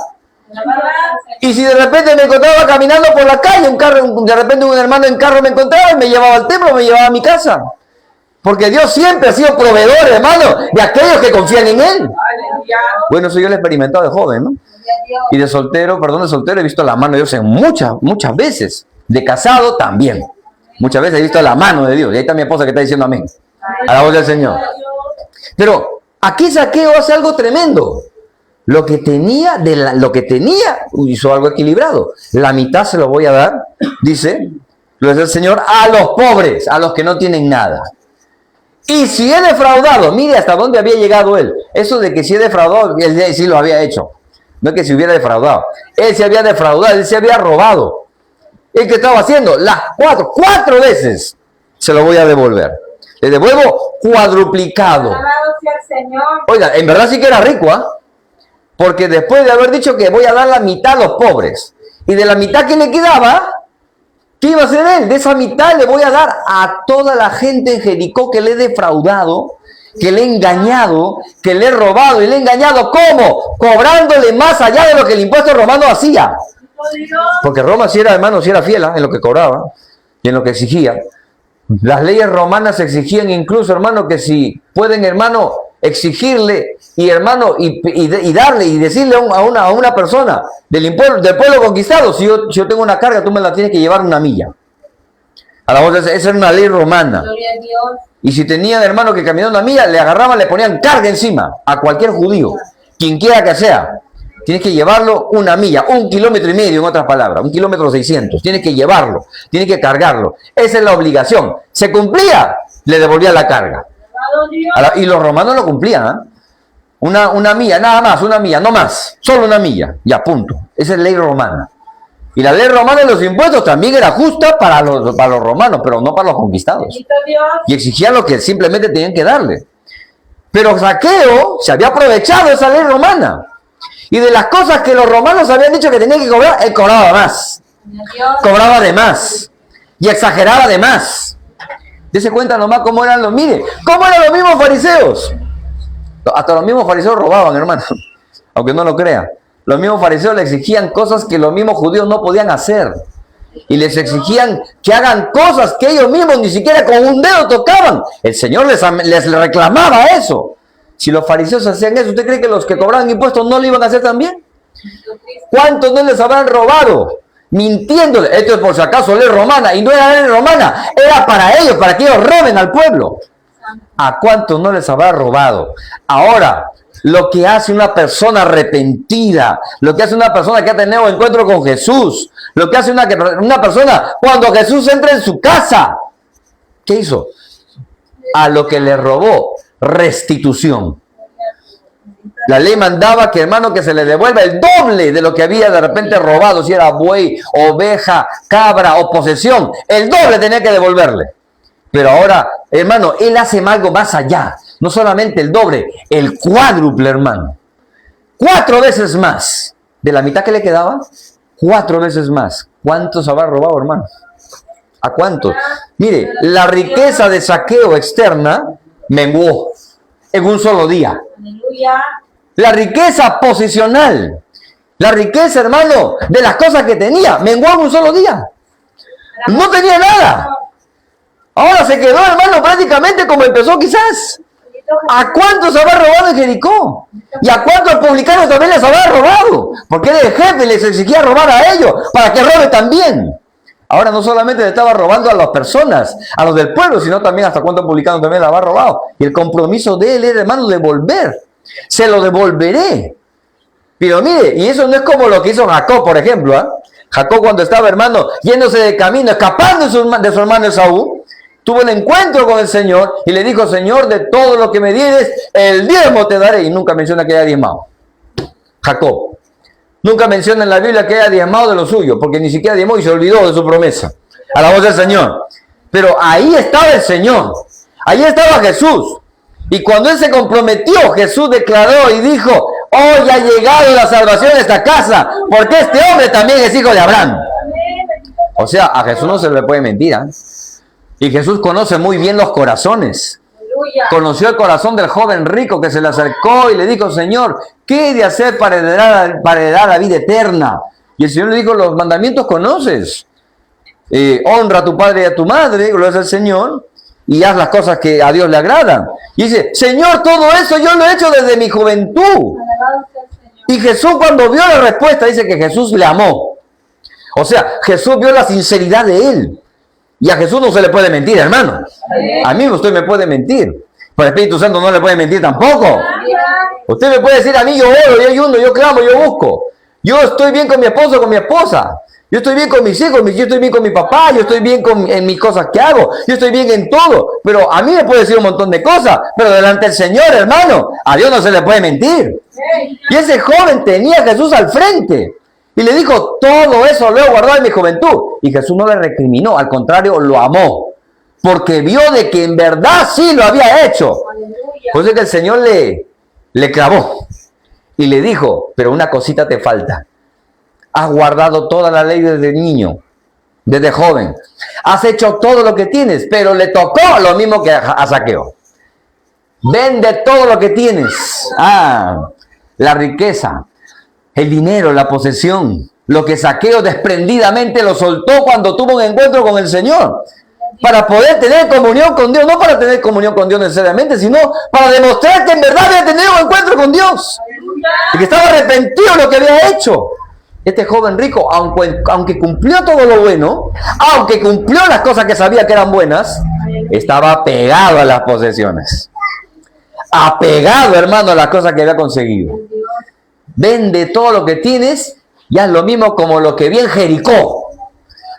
Alabado sea el Señor. Y si de repente me encontraba caminando por la calle, de repente un hermano en carro me encontraba y me llevaba al templo, me llevaba a mi casa. Porque Dios siempre ha sido proveedor, hermano, de aquellos que confían en Él. Aleluya. Bueno, eso yo lo he experimentado de joven, ¿no? Gloria a Dios. Y de soltero he visto la mano de Dios en muchas veces. De casado también. Muchas veces he visto la mano de Dios. Y ahí está mi esposa que está diciendo amén. A la voz del Señor. Pero aquí Saqueo hace algo tremendo. Lo que tenía, hizo algo equilibrado. La mitad se lo voy a dar, dice, lo dice el Señor, a los pobres, a los que no tienen nada. Y si he defraudado, mire hasta dónde había llegado él. Eso de que si he defraudado, él sí lo había hecho. No es que si hubiera defraudado. Él se había defraudado, él se había robado. ¿Y qué estaba haciendo? Las 4 veces se lo voy a devolver. Le devuelvo cuadruplicado. Alabado sea el Señor. Oiga, en verdad sí que era rico, ¿ah? Porque después de haber dicho que voy a dar la mitad a los pobres, y de la mitad que le quedaba, ¿Qué iba a hacer él? De esa mitad le voy a dar a toda la gente en Jericó que le he defraudado, que le he engañado, que le he robado y le he engañado. ¿Cómo? Cobrándole más allá de lo que el impuesto romano hacía. Porque Roma sí era, hermano, sí era fiel en lo que cobraba y en lo que exigía. Las leyes romanas exigían incluso, hermano, que si pueden, hermano, exigirle y, hermano, y darle y decirle a una persona del pueblo conquistado, si yo tengo una carga, tú me la tienes que llevar una milla. A la voz, esa era una ley romana. Gloria a Dios. Y si tenían, hermano, que caminar una milla, le agarraban, le ponían carga encima a cualquier judío, quien quiera que sea. Tienes que llevarlo una milla, 1,5 kilómetros, en otras palabras, 1,6 kilómetros. Tienes que llevarlo, tienes que cargarlo. Esa es la obligación. Se cumplía, le devolvía la carga. Y los romanos lo cumplían, ¿eh? Una milla, nada más, una milla, no más. Solo una milla, ya, punto. Esa es ley romana. Y la ley romana de los impuestos también era justa para los romanos, pero no para los conquistados. Y exigían lo que simplemente tenían que darle. Pero Zaqueo se había aprovechado de esa ley romana. Y de las cosas que los romanos habían dicho que tenía que cobrar, él cobraba más. Cobraba de más. Y exageraba de más. Dese cuenta nomás cómo eran los... Mire, cómo eran los mismos fariseos. Hasta los mismos fariseos robaban, hermano. Aunque no lo crea. Los mismos fariseos le exigían cosas que los mismos judíos no podían hacer. Y les exigían que hagan cosas que ellos mismos ni siquiera con un dedo tocaban. El Señor les reclamaba eso. Si los fariseos hacían eso, ¿usted cree que los que cobraban impuestos no lo iban a hacer también? ¿Cuántos no les habrán robado? Mintiéndole. Esto es por si acaso ley romana. Y no era ley romana. Era para ellos, para que ellos roben al pueblo. ¿A cuántos no les habrá robado? Ahora, lo que hace una persona arrepentida, lo que hace una persona que ha tenido encuentro con Jesús, lo que hace una persona cuando Jesús entra en su casa, ¿qué hizo? A lo que le robó, restitución. La ley mandaba que, hermano, que se le devuelva el doble de lo que había de repente robado, si era buey, oveja, cabra o posesión, el doble tenía que devolverle. Pero ahora, hermano, él hace algo más allá. No solamente el doble, el cuádruple, hermano. 4 veces más. De la mitad que le quedaba, 4 veces más. ¿Cuántos habrá robado, hermano? ¿A cuántos? Mire, la riqueza de saqueo externa menguó en un solo día. Aleluya. La riqueza posicional, la riqueza, hermano, de las cosas que tenía, menguó en un solo día. No tenía nada. Ahora se quedó, hermano, prácticamente como empezó quizás. ¿A cuántos habrá robado en Jericó? ¿Y a cuántos publicanos también les habrá robado? Porque él, el jefe, les exigía robar a ellos para que robe también. Ahora no solamente le estaba robando a las personas, a los del pueblo, sino también hasta cuántos publicanos también le habrá robado. Y el compromiso de él era, hermano, devolver. Se lo devolveré. Pero mire, y eso no es como lo que hizo Jacob, por ejemplo. Jacob, cuando estaba, hermano, yéndose de camino, escapando de su hermano Esaú, tuvo un encuentro con el Señor y le dijo: Señor, de todo lo que me dieres, el diezmo te daré. Y nunca menciona que haya diezmado. Jacob. Nunca menciona en la Biblia que haya diezmado de lo suyo, porque ni siquiera diezmó y se olvidó de su promesa. A la voz del Señor. Pero ahí estaba el Señor. Ahí estaba Jesús. Y cuando él se comprometió, Jesús declaró y dijo: hoy ha llegado la salvación de esta casa, porque este hombre también es hijo de Abraham. O sea, a Jesús no se le puede mentir, ¿eh? Y Jesús conoce muy bien los corazones. Conoció el corazón del joven rico que se le acercó y le dijo: Señor, ¿qué he de hacer para heredar la vida eterna? Y el Señor le dijo: los mandamientos conoces. Honra a tu padre y a tu madre, gloria al Señor, y haz las cosas que a Dios le agradan. Y dice: Señor, todo eso yo lo he hecho desde mi juventud. Y Jesús, cuando vio la respuesta, dice que Jesús le amó. O sea, Jesús vio la sinceridad de él. Y a Jesús no se le puede mentir, hermano. A mí usted me puede mentir. Pero el Espíritu Santo no le puede mentir tampoco. Usted me puede decir: a mí yo oro, yo ayuno, yo clamo, yo busco. Yo estoy bien con mi esposo, con mi esposa. Yo estoy bien con mis hijos, yo estoy bien con mi papá, yo estoy bien en mis cosas que hago. Yo estoy bien en todo. Pero a mí me puede decir un montón de cosas. Pero delante del Señor, hermano, a Dios no se le puede mentir. Y ese joven tenía a Jesús al frente. Y le dijo: todo eso lo he guardado en mi juventud. Y Jesús no le recriminó, al contrario, lo amó. Porque vio de que en verdad sí lo había hecho. Por eso es que el Señor le clavó. Y le dijo: pero una cosita te falta. Has guardado toda la ley desde niño. desde joven. Has hecho todo lo que tienes, pero le tocó lo mismo que a Zaqueo. Vende todo lo que tienes. La riqueza, el dinero, la posesión. Lo que Zaqueo desprendidamente lo soltó cuando tuvo un encuentro con el Señor. Para poder tener comunión con Dios. No para tener comunión con Dios necesariamente, sino para demostrar que en verdad había tenido un encuentro con Dios. Y que estaba arrepentido de lo que había hecho. Este joven rico, aunque cumplió todo lo bueno, aunque cumplió las cosas que sabía que eran buenas, estaba apegado a las posesiones. Apegado, hermano, a las cosas que había conseguido. Vende todo lo que tienes y haz lo mismo como lo que vi en Jericó,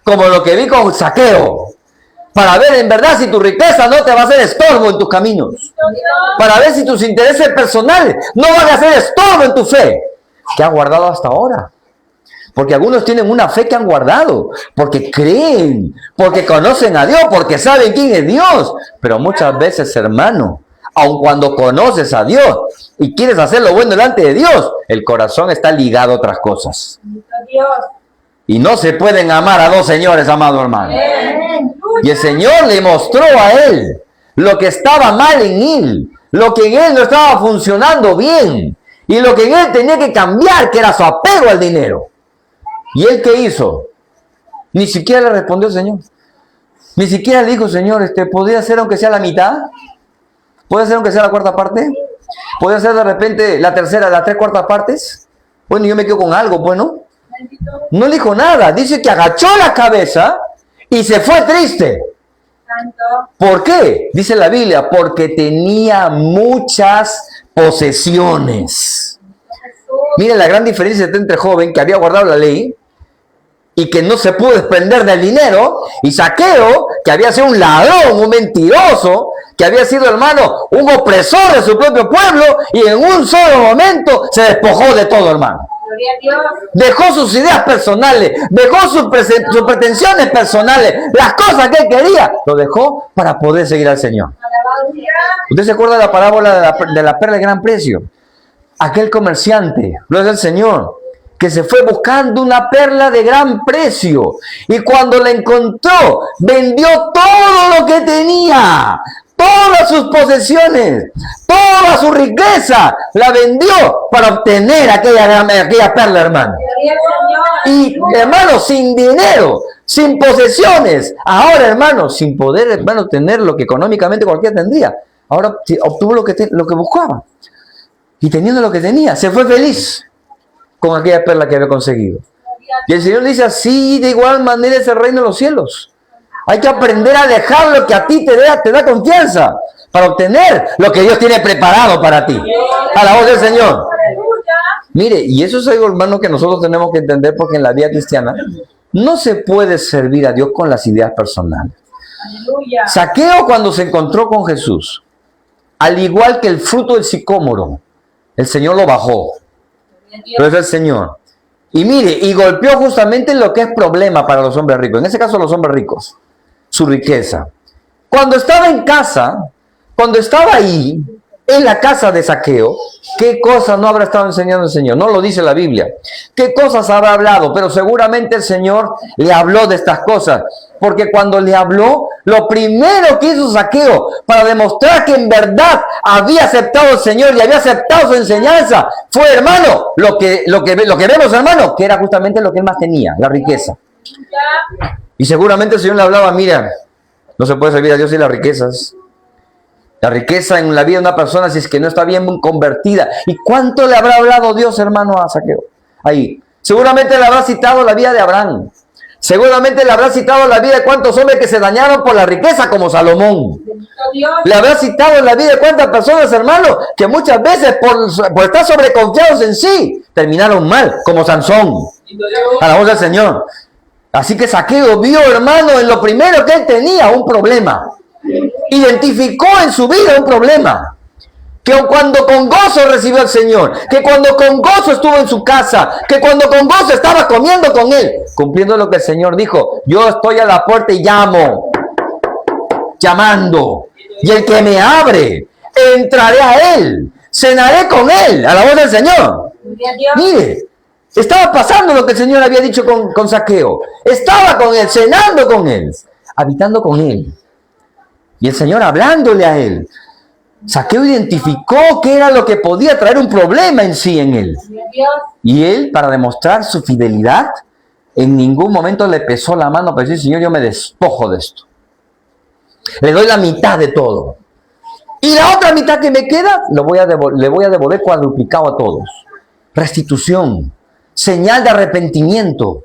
como lo que vi con Zaqueo, para ver en verdad si tu riqueza no te va a hacer estorbo en tus caminos, para ver si tus intereses personales no van a hacer estorbo en tu fe, que has guardado hasta ahora. Porque algunos tienen una fe que han guardado, porque creen, porque conocen a Dios, porque saben quién es Dios. Pero muchas veces, hermano, aun cuando conoces a Dios y quieres hacer lo bueno delante de Dios, el corazón está ligado a otras cosas. Y no se pueden amar a dos señores, amado hermano. Y el Señor le mostró a él lo que estaba mal en él, lo que en él no estaba funcionando bien, y lo que en él tenía que cambiar, que era su apego al dinero. ¿Y él qué hizo? Ni siquiera le respondió el Señor. Ni siquiera le dijo, Señor, ¿podría ser aunque sea la mitad? ¿Puede ser aunque sea la cuarta parte? ¿Puede ser de repente la tercera, las 3/4 partes? Bueno, yo me quedo con algo, bueno. No le dijo nada. Dice que agachó la cabeza y se fue triste. ¿Por qué? Dice la Biblia, porque tenía muchas posesiones. Miren la gran diferencia entre joven que había guardado la ley y que no se pudo desprender del dinero, y Zaqueo, que había sido un ladrón, un mentiroso, que había sido, hermano, un opresor de su propio pueblo, y en un solo momento se despojó de todo, hermano. Dejó sus ideas personales, dejó sus pretensiones personales, las cosas que él quería, lo dejó para poder seguir al Señor. ¿Usted se acuerda de la parábola de la perla de gran precio? Aquel comerciante, gloria al Señor, que se fue buscando una perla de gran precio, y cuando la encontró, vendió todo lo que tenía, todas sus posesiones, toda su riqueza, la vendió para obtener aquella perla, hermano. Y, hermano, sin dinero, sin posesiones, ahora, hermano, sin poder, hermano, tener lo que económicamente cualquiera tendría, ahora obtuvo lo que buscaba. Y teniendo lo que tenía, se fue feliz con aquella perla que había conseguido. Y el Señor dice, así de igual manera es el reino de los cielos. Hay que aprender a dejar lo que a ti te da confianza para obtener lo que Dios tiene preparado para ti. A la voz del Señor. Mire, y eso es algo, hermano, que nosotros tenemos que entender, porque en la vida cristiana no se puede servir a Dios con las ideas personales. Zaqueo, cuando se encontró con Jesús, al igual que el fruto del sicómoro, el Señor lo bajó. Pero es el Señor. Y mire, y golpeó justamente lo que es problema para los hombres ricos. En ese caso, los hombres ricos. Su riqueza. Cuando estaba en casa, cuando estaba ahí, en la casa de Zaqueo, ¿qué cosas no habrá estado enseñando el Señor? No lo dice la Biblia. ¿Qué cosas habrá hablado? Pero seguramente el Señor le habló de estas cosas. Porque cuando le habló, lo primero que hizo Zaqueo para demostrar que en verdad había aceptado al Señor y había aceptado su enseñanza, fue, hermano, lo que vemos, hermano, que era justamente lo que él más tenía, la riqueza. Y seguramente el Señor le hablaba, mira, no se puede servir a Dios sin las riquezas. La riqueza en la vida de una persona, si es que no está bien convertida. ¿Y cuánto le habrá hablado Dios, hermano, a Zaqueo? Ahí. Seguramente le habrá citado la vida de Abraham. Seguramente le habrá citado la vida de cuántos hombres que se dañaron por la riqueza, como Salomón. Le habrá citado la vida de cuántas personas, hermano, que muchas veces por estar sobreconfiados en sí, terminaron mal, como Sansón. A la voz del Señor. Así que Zaqueo vio, hermano, en lo primero que él tenía, un problema. Identificó en su vida un problema. Que cuando con gozo recibió al Señor, que cuando con gozo estuvo en su casa, que cuando con gozo estaba comiendo con él, cumpliendo lo que el Señor dijo, yo estoy a la puerta y llamo, llamando, y el que me abre, entraré a él, cenaré con él, a la voz del Señor. Mire, Estaba pasando lo que el Señor había dicho con Zaqueo. Estaba con él, cenando con él, habitando con él. Y el Señor hablándole a él. Zaqueo identificó qué era lo que podía traer un problema en sí en él. Y él, para demostrar su fidelidad, en ningún momento le pesó la mano para decir, Señor, yo me despojo de esto. Le doy la mitad de todo. Y la otra mitad que me queda, le voy a devolver cuadruplicado a todos. Restitución. Señal de arrepentimiento.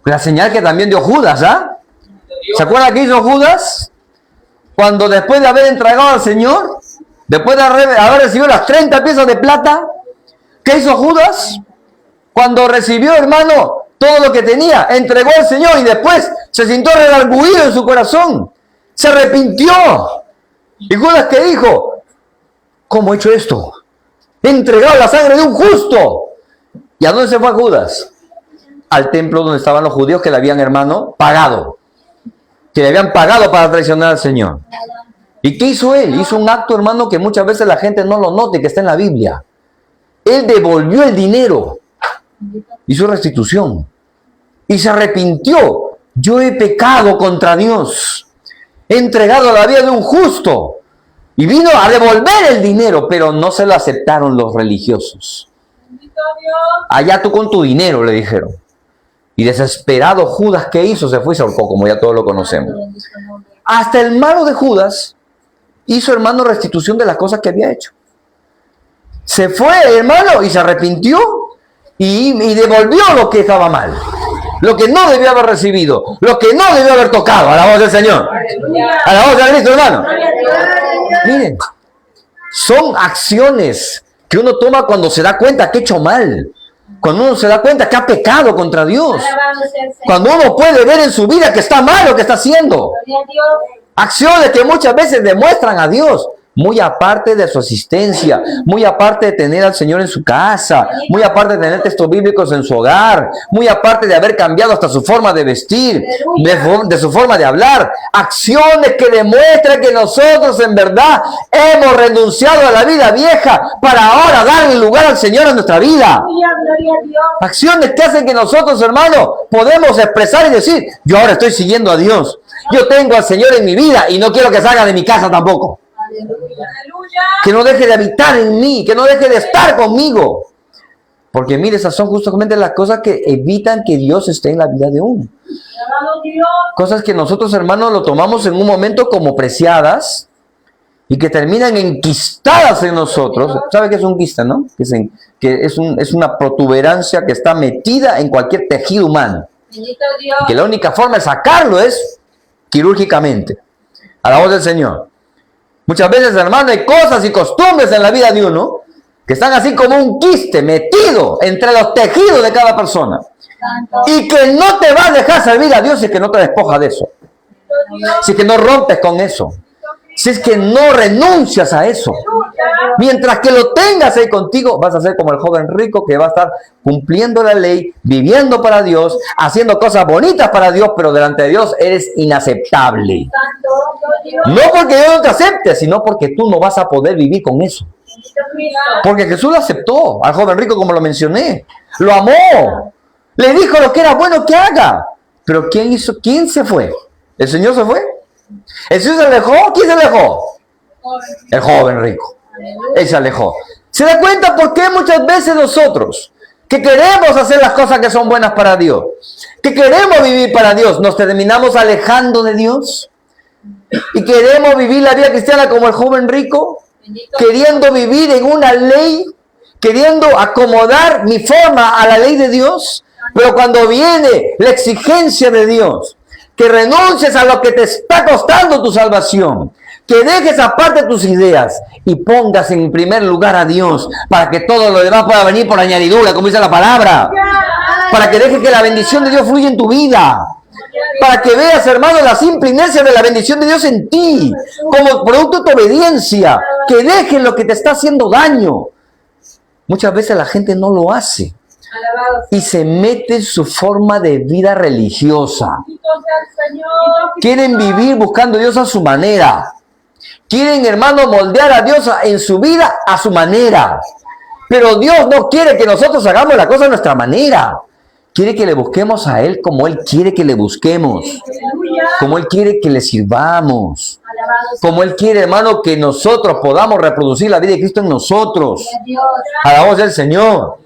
La señal que también dio Judas, ¿ah? ¿Se acuerdan qué hizo Judas? Cuando después de haber entregado al Señor, después de haber recibido las 30 piezas de plata, ¿qué hizo Judas? Cuando recibió, hermano, todo lo que tenía, entregó al Señor y después se sintió redarguido en su corazón. Se arrepintió. ¿Y Judas qué dijo? ¿Cómo he hecho esto? He entregado la sangre de un justo. ¿Y a dónde se fue Judas? Al templo donde estaban los judíos que le habían, hermano, pagado. Que le habían pagado para traicionar al Señor. ¿Y qué hizo él? Hizo un acto, hermano, que muchas veces la gente no lo nota y que está en la Biblia. Él devolvió el dinero. Hizo restitución. Y se arrepintió. Yo he pecado contra Dios. He entregado la vida de un justo. Y vino a devolver el dinero, pero no se lo aceptaron los religiosos. Allá tú con tu dinero, le dijeron. Y desesperado Judas, ¿qué hizo? Se fue y se ahorcó, como ya todos lo conocemos. Hasta el malo de Judas hizo, hermano, restitución de las cosas que había hecho. Se fue, hermano, y se arrepintió y devolvió lo que estaba mal. Lo que no debió haber recibido, lo que no debió haber tocado. A la voz del Señor. A la voz de Cristo, hermano. Miren, son acciones que uno toma cuando se da cuenta que ha hecho mal. Cuando uno se da cuenta que ha pecado contra Dios. Cuando uno puede ver en su vida que está mal lo que está haciendo. Acciones que muchas veces demuestran a Dios. Muy aparte de su asistencia, muy aparte de tener al Señor en su casa, muy aparte de tener textos bíblicos en su hogar, muy aparte de haber cambiado hasta su forma de vestir, de su forma de hablar. Acciones que demuestran que nosotros en verdad hemos renunciado a la vida vieja para ahora darle lugar al Señor en nuestra vida. Acciones que hacen que nosotros, hermanos, podemos expresar y decir, yo ahora estoy siguiendo a Dios. Yo tengo al Señor en mi vida y no quiero que salga de mi casa tampoco. Que no deje de habitar en mí, que no deje de estar conmigo. Porque mire, esas son justamente las cosas que evitan que Dios esté en la vida de uno. Cosas que nosotros, hermanos, lo tomamos en un momento como preciadas y que terminan enquistadas en nosotros. ¿Sabe qué es un quista, no? Que es una protuberancia que está metida en cualquier tejido humano. Que la única forma de sacarlo es quirúrgicamente. A la voz del Señor. Muchas veces, hermano, hay cosas y costumbres en la vida de uno que están así como un quiste metido entre los tejidos de cada persona. Y que no te va a dejar servir a Dios si es que no te despojas de eso. Si es que no rompes con eso. Si es que no renuncias a eso. Mientras que lo tengas ahí contigo, vas a ser como el joven rico que va a estar cumpliendo la ley, viviendo para Dios, haciendo cosas bonitas para Dios, pero delante de Dios eres inaceptable. No porque Dios no te acepte, sino porque tú no vas a poder vivir con eso. Porque Jesús lo aceptó al joven rico, como lo mencioné. Lo amó. Le dijo lo que era bueno que haga. Pero ¿quién se fue? ¿El Señor se fue? ¿El Señor se alejó? ¿Quién se alejó? El joven rico. Él se alejó. ¿Se da cuenta por qué muchas veces nosotros, que queremos hacer las cosas que son buenas para Dios, que queremos vivir para Dios, nos terminamos alejando de Dios? Y queremos vivir la vida cristiana como el joven rico, queriendo vivir en una ley, queriendo acomodar mi forma a la ley de Dios. Pero cuando viene la exigencia de Dios, que renuncies a lo que te está costando tu salvación, que dejes aparte tus ideas y pongas en primer lugar a Dios, para que todo lo demás pueda venir por añadidura, como dice la palabra, para que dejes que la bendición de Dios fluya en tu vida, para que veas, hermano, la simple inercia de la bendición de Dios en ti, como producto de tu obediencia, que dejes lo que te está haciendo daño. Muchas veces la gente no lo hace y se mete en su forma de vida religiosa. Quieren vivir buscando a Dios a su manera. Quieren, hermano, moldear a Dios en su vida a su manera. Pero Dios no quiere que nosotros hagamos la cosa a nuestra manera. Quiere que le busquemos a Él como Él quiere que le busquemos. Como Él quiere que le sirvamos. Como Él quiere, hermano, que nosotros podamos reproducir la vida de Cristo en nosotros. A la voz del Señor.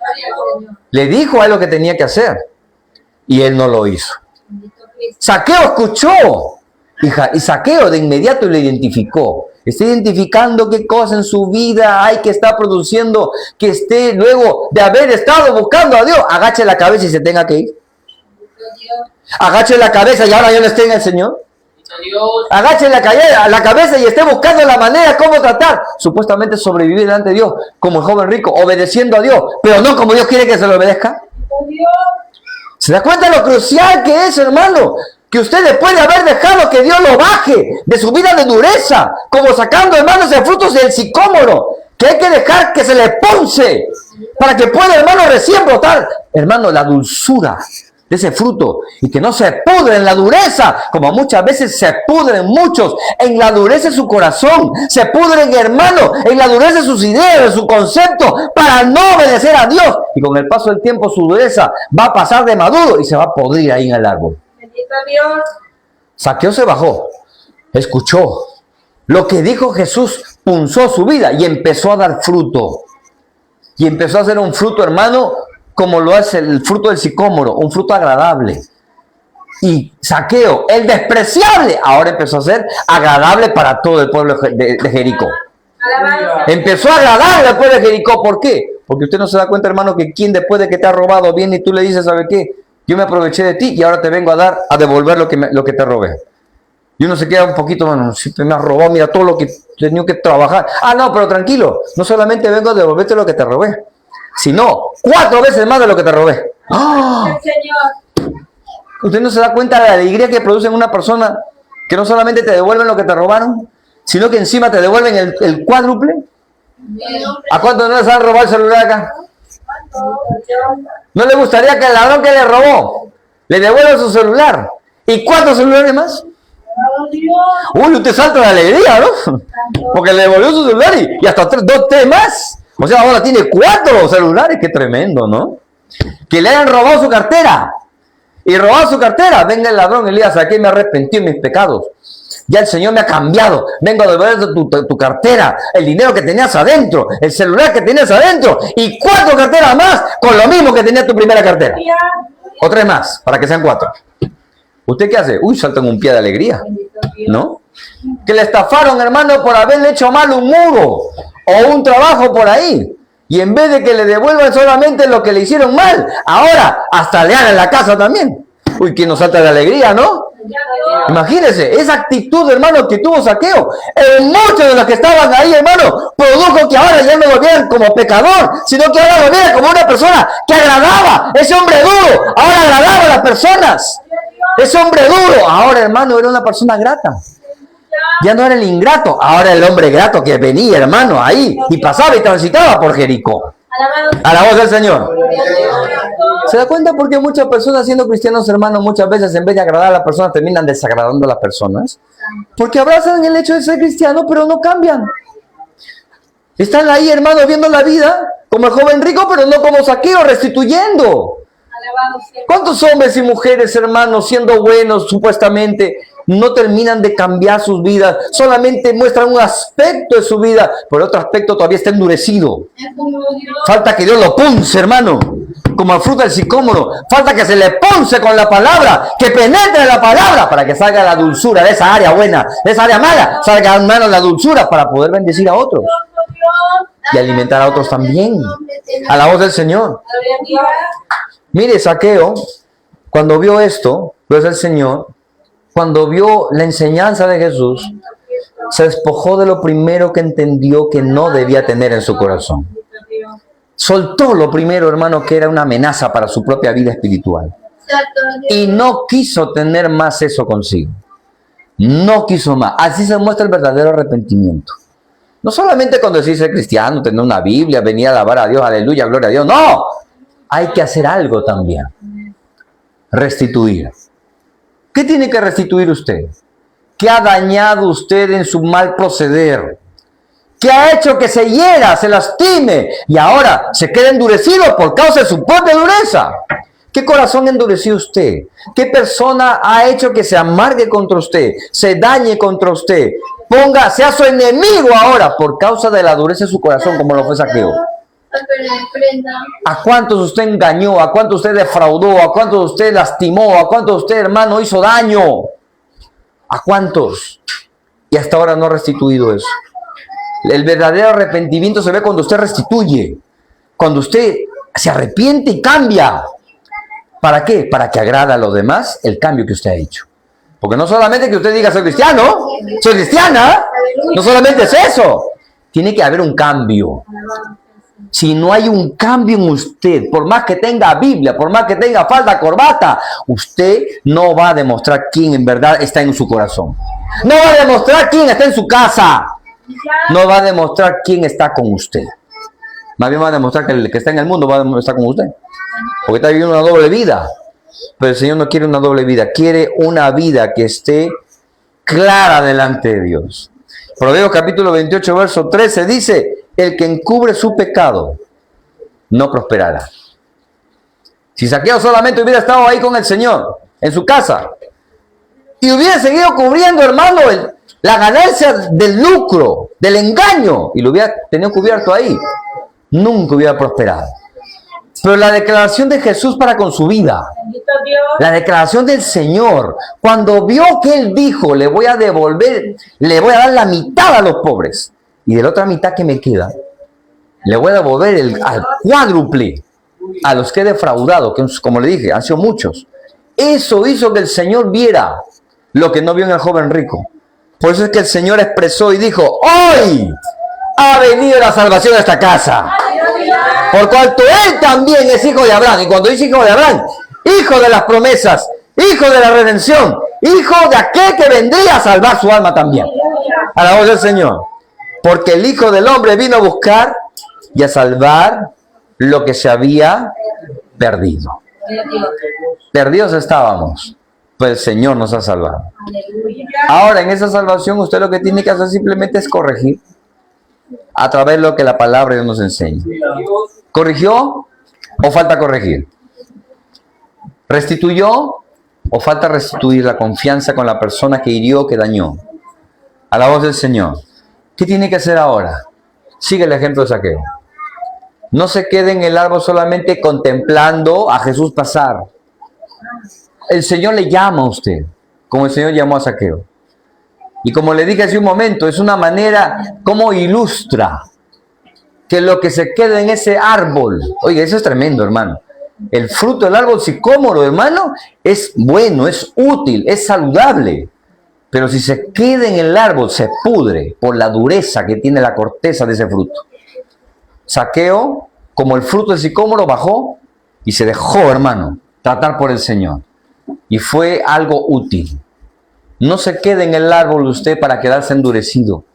Le dijo a Él lo que tenía que hacer. Y Él no lo hizo. Saqueo escuchó. Y Saqueo de inmediato lo identificó. Está identificando qué cosa en su vida hay que estar produciendo, que esté luego de haber estado buscando a Dios. Agache la cabeza y se tenga que ir. Agache la cabeza y ahora ya no esté en el Señor. Agache la cabeza y esté buscando la manera cómo tratar. Supuestamente sobrevivir delante de Dios como el joven rico, obedeciendo a Dios, pero no como Dios quiere que se lo obedezca. ¿Se da cuenta lo crucial que es, hermano? Que usted después de haber dejado que Dios lo baje de su vida de dureza, como sacando, hermanos, de frutos del sicómoro, que hay que dejar que se le ponce, para que pueda, hermano, recién brotar, hermano, la dulzura de ese fruto, y que no se pudre en la dureza, como muchas veces se pudren muchos, en la dureza de su corazón, se pudren, hermano, en la dureza de sus ideas, de su concepto, para no obedecer a Dios, y con el paso del tiempo su dureza va a pasar de maduro y se va a podrir ahí en el árbol. Saqueo se bajó, escuchó lo que dijo Jesús, punzó su vida y empezó a dar fruto. Y empezó a hacer un fruto, hermano, como lo hace el fruto del sicómoro, un fruto agradable. Y Saqueo, el despreciable, ahora empezó a ser agradable para todo el pueblo de Jericó. Empezó a agradar al pueblo de Jericó. ¿Por qué? Porque usted no se da cuenta, hermano, que quien después de que te ha robado viene y tú le dices, ¿sabe qué? Yo me aproveché de ti y ahora te vengo a devolver lo que te robé. Y uno se queda un poquito, bueno, si me has robado, mira todo lo que he tenido que trabajar. Ah, no, pero tranquilo, no solamente vengo a devolverte lo que te robé, sino 4 veces más de lo que te robé. ¡Oh! Usted no se da cuenta de la alegría que produce en una persona que no solamente te devuelven lo que te robaron, sino que encima te devuelven el cuádruple. ¿A cuántos no les han robado el celular acá? ¿No le gustaría que el ladrón que le robó le devuelva su celular? ¿Y 4 celulares más? Uy, usted salta de alegría, ¿no? Porque le devolvió su celular y hasta 2 más. O sea, ahora tiene 4 celulares. Qué tremendo, ¿no? Que le hayan robado su cartera. Y robado su cartera. Venga el ladrón y le diga, ¿saqué? Me arrepentí de mis pecados. Ya el Señor me ha cambiado. Vengo a devolver tu cartera, el dinero que tenías adentro, el celular que tenías adentro y 4 carteras más con lo mismo que tenía tu primera cartera. O 3 más, para que sean 4. ¿Usted qué hace? Uy, salta en un pie de alegría, ¿no? Que le estafaron, hermano, por haberle hecho mal un muro o un trabajo por ahí. Y en vez de que le devuelvan solamente lo que le hicieron mal, ahora hasta le hagan la casa también. Uy, que nos salta de alegría, ¿no? Imagínense, esa actitud, hermano, que tuvo Saqueo en muchos de los que estaban ahí, hermano, produjo que ahora ya no lo vieran como pecador, sino que ahora lo vieran como una persona que agradaba. Ese hombre duro, ahora agradaba a las personas. Ese hombre duro, ahora, hermano, era una persona grata. Ya no era el ingrato, ahora el hombre grato que venía, hermano, ahí y pasaba y transitaba por Jericó. A la voz del Señor. ¿Se da cuenta por qué muchas personas siendo cristianos, hermanos, muchas veces en vez de agradar a las personas terminan desagradando a las personas? Porque abrazan el hecho de ser cristiano, pero no cambian. Están ahí, hermanos, viendo la vida como el joven rico, pero no como Saqueo, restituyendo. ¿Cuántos hombres y mujeres, hermanos, siendo buenos supuestamente, no terminan de cambiar sus vidas? Solamente muestran un aspecto de su vida, pero otro aspecto todavía está endurecido. Falta que Dios lo punce, hermano, como el fruto del sicómoro. Falta que se le ponce con la palabra, que penetre la palabra para que salga la dulzura de esa área buena, de esa área mala, salga, hermano, la dulzura para poder bendecir a otros y alimentar a otros también. A la voz del Señor. Mire, Saqueo, cuando vio esto, pues el Señor, cuando vio la enseñanza de Jesús, se despojó de lo primero que entendió que no debía tener en su corazón. Soltó lo primero, hermano, que era una amenaza para su propia vida espiritual. Y no quiso tener más eso consigo. No quiso más. Así se muestra el verdadero arrepentimiento. No solamente cuando decís ser cristiano, tener una Biblia, venir a alabar a Dios, aleluya, gloria a Dios. ¡No! Hay que hacer algo también. Restituir. ¿Qué tiene que restituir usted? ¿Qué ha dañado usted en su mal proceder? que ha hecho que se hiera, se lastime y ahora se queda endurecido por causa de su propia dureza? ¿Qué corazón endureció usted? ¿Qué persona ha hecho que se amargue contra usted, se dañe contra usted? Sea su enemigo ahora por causa de la dureza de su corazón, como lo fue Zaqueo. ¿A cuántos usted engañó? ¿A cuántos usted defraudó? ¿A cuántos usted lastimó? ¿A cuántos usted, hermano, hizo daño? ¿A cuántos? Y hasta ahora no ha restituido eso. El verdadero arrepentimiento se ve cuando usted restituye, cuando usted se arrepiente y cambia. ¿Para qué? Para que agrada a los demás el cambio que usted ha hecho. Porque no solamente que usted diga soy cristiano, soy cristiana, no solamente es eso. Tiene que haber un cambio. Si no hay un cambio en usted, por más que tenga Biblia, por más que tenga falda, corbata, usted no va a demostrar quién en verdad está en su corazón. No va a demostrar quién está en su casa. No va a demostrar quién está con usted. Más bien va a demostrar que el que está en el mundo va a estar con usted. Porque está viviendo una doble vida. Pero el Señor no quiere una doble vida. Quiere una vida que esté clara delante de Dios. Proverbios capítulo 28, verso 13 dice: el que encubre su pecado no prosperará. Si Zaqueo solamente hubiera estado ahí con el Señor, en su casa, y hubiera seguido cubriendo, hermano, la ganancia del lucro, del engaño, y lo hubiera tenido cubierto ahí, nunca hubiera prosperado. Pero la declaración de Jesús para con su vida, la declaración del Señor, cuando vio que Él dijo, le voy a devolver, le voy a dar la mitad a los pobres, y de la otra mitad que me queda, le voy a devolver al cuádruple a los que he defraudado, que como le dije, han sido muchos. Eso hizo que el Señor viera lo que no vio en el joven rico. Por eso es que el Señor expresó y dijo: hoy ha venido la salvación a esta casa. Por cuanto Él también es hijo de Abraham. Y cuando dice hijo de Abraham, hijo de las promesas, hijo de la redención, hijo de aquel que vendría a salvar su alma también. A la voz del Señor. Porque el Hijo del Hombre vino a buscar y a salvar lo que se había perdido. Perdidos estábamos, pues el Señor nos ha salvado. Ahora, en esa salvación, usted lo que tiene que hacer simplemente es corregir a través de lo que la palabra de Dios nos enseña. ¿Corrigió o falta corregir? ¿Restituyó o falta restituir la confianza con la persona que hirió, que dañó? A la voz del Señor. ¿Qué tiene que hacer ahora? Sigue el ejemplo de Zaqueo. No se quede en el árbol solamente contemplando a Jesús pasar. El Señor le llama a usted, como el Señor llamó a Zaqueo. Y como le dije hace un momento, es una manera como ilustra que lo que se queda en ese árbol, oye, eso es tremendo, hermano. El fruto del árbol sicómoro, hermano, es bueno, es útil, es saludable. Pero si se queda en el árbol, se pudre por la dureza que tiene la corteza de ese fruto. Zaqueo, como el fruto del sicómoro, bajó y se dejó, hermano, tratar por el Señor. Y fue algo útil. No se quede en el árbol usted para quedarse endurecido.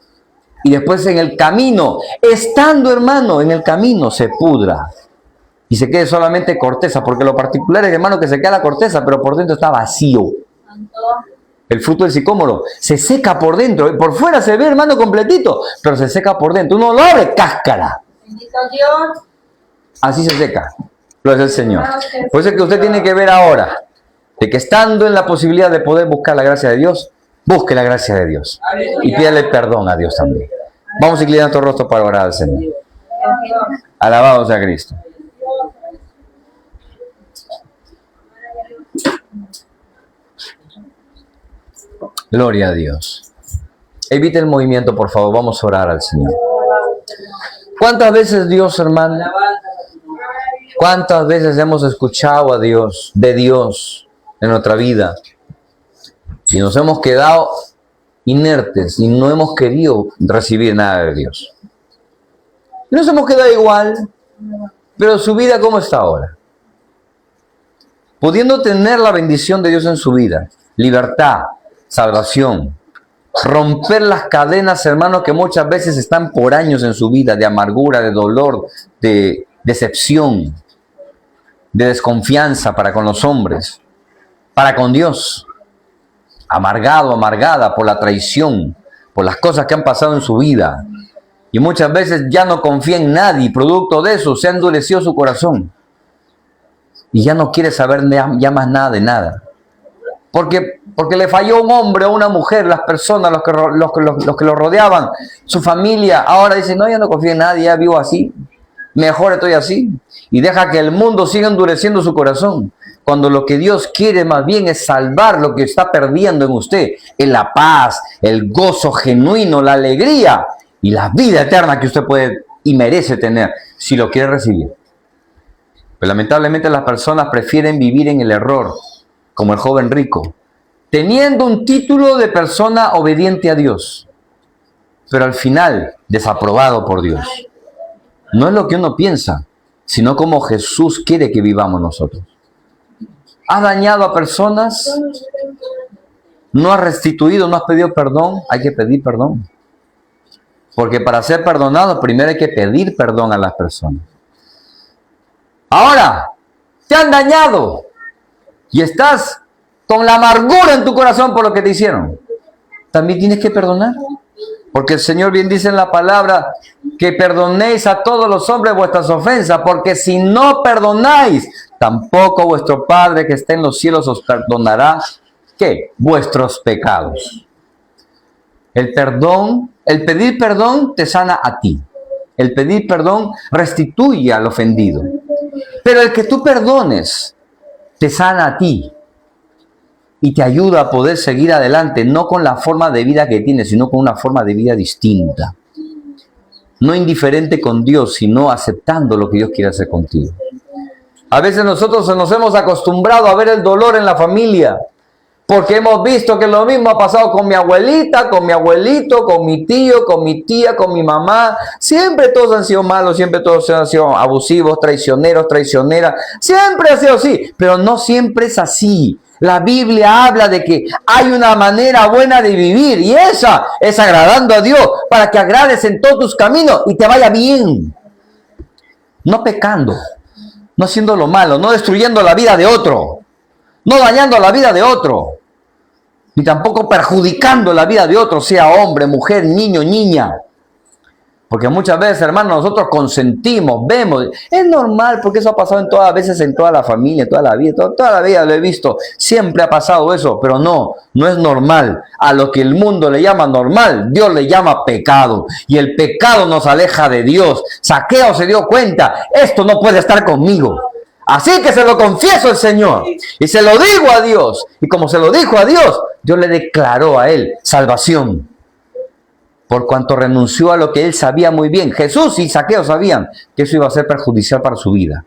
Y después en el camino, estando, hermano, en el camino, se pudra. Y se quede solamente corteza, porque lo particular es, hermano, que se queda la corteza, pero por dentro está vacío. El fruto del sicómoro se seca por dentro. Y por fuera se ve, hermano, completito, pero se seca por dentro. Uno lo abre, cáscara. Así se seca. Lo es el Señor. Por eso es que usted tiene que ver ahora, de que estando en la posibilidad de poder buscar la gracia de Dios, busque la gracia de Dios. Y pídale perdón a Dios también. Vamos a inclinar nuestro rostro para orar al Señor. Alabado sea Cristo. Gloria a Dios. Evite el movimiento, por favor. Vamos a orar al Señor. ¿Cuántas veces Dios, hermano? ¿Cuántas veces hemos escuchado a Dios, de Dios, en nuestra vida? Y nos hemos quedado inertes y no hemos querido recibir nada de Dios. Y nos hemos quedado igual, pero su vida, ¿cómo está ahora? Pudiendo tener la bendición de Dios en su vida, libertad, salvación, romper las cadenas, hermanos, que muchas veces están por años en su vida, de amargura, de dolor, de decepción, de desconfianza para con los hombres, para con Dios, amargado, amargada por la traición, por las cosas que han pasado en su vida. Y muchas veces ya no confía en nadie. Producto de eso se ha endurecido su corazón. Y ya no quiere saber ya más nada de nada. Porque le falló un hombre o una mujer, las personas, los que lo rodeaban, su familia. Ahora dicen, no, ya no confío en nadie, ya vivo así. Mejor estoy así. Y deja que el mundo siga endureciendo su corazón. Cuando lo que Dios quiere más bien es salvar lo que está perdiendo en usted. Es la paz, el gozo genuino, la alegría y la vida eterna que usted puede y merece tener si lo quiere recibir. Pero lamentablemente las personas prefieren vivir en el error, como el joven rico, teniendo un título de persona obediente a Dios, pero al final desaprobado por Dios. No es lo que uno piensa, sino como Jesús quiere que vivamos nosotros. ¿Has dañado a personas? ¿No has restituido, no has pedido perdón? Hay que pedir perdón. Porque para ser perdonado, primero hay que pedir perdón a las personas. Ahora, te han dañado y estás con la amargura en tu corazón por lo que te hicieron. También tienes que perdonar. Porque el Señor bien dice en la palabra que perdonéis a todos los hombres vuestras ofensas, porque si no perdonáis, tampoco vuestro Padre que está en los cielos os perdonará, ¿qué? Vuestros pecados. El perdón, el pedir perdón te sana a ti. El pedir perdón restituye al ofendido. Pero el que tú perdones te sana a ti y te ayuda a poder seguir adelante, no con la forma de vida que tienes, sino con una forma de vida distinta. No indiferente con Dios, sino aceptando lo que Dios quiere hacer contigo. A veces nosotros nos hemos acostumbrado a ver el dolor en la familia, porque hemos visto que lo mismo ha pasado con mi abuelita, con mi abuelito, con mi tío, con mi tía, con mi mamá. Siempre todos han sido malos, siempre todos han sido abusivos, traicioneros, traicioneras. Siempre ha sido así, pero no siempre es así. La Biblia habla de que hay una manera buena de vivir y esa es agradando a Dios para que agrades en todos tus caminos y te vaya bien. No pecando, no haciendo lo malo, no destruyendo la vida de otro, no dañando la vida de otro, ni tampoco perjudicando la vida de otro, sea hombre, mujer, niño, niña. Porque muchas veces, hermanos, nosotros consentimos, vemos, es normal, porque eso ha pasado en todas veces, en toda la familia, en toda la vida, toda la vida lo he visto, siempre ha pasado eso, pero no es normal. A lo que el mundo le llama normal, Dios le llama pecado, y el pecado nos aleja de Dios. Zaqueo se dio cuenta, esto no puede estar conmigo. Así que se lo confieso al Señor, y se lo digo a Dios, y como se lo dijo a Dios, Dios le declaró a él salvación. Por cuanto renunció a lo que él sabía muy bien. Jesús y Zaqueo sabían que eso iba a ser perjudicial para su vida.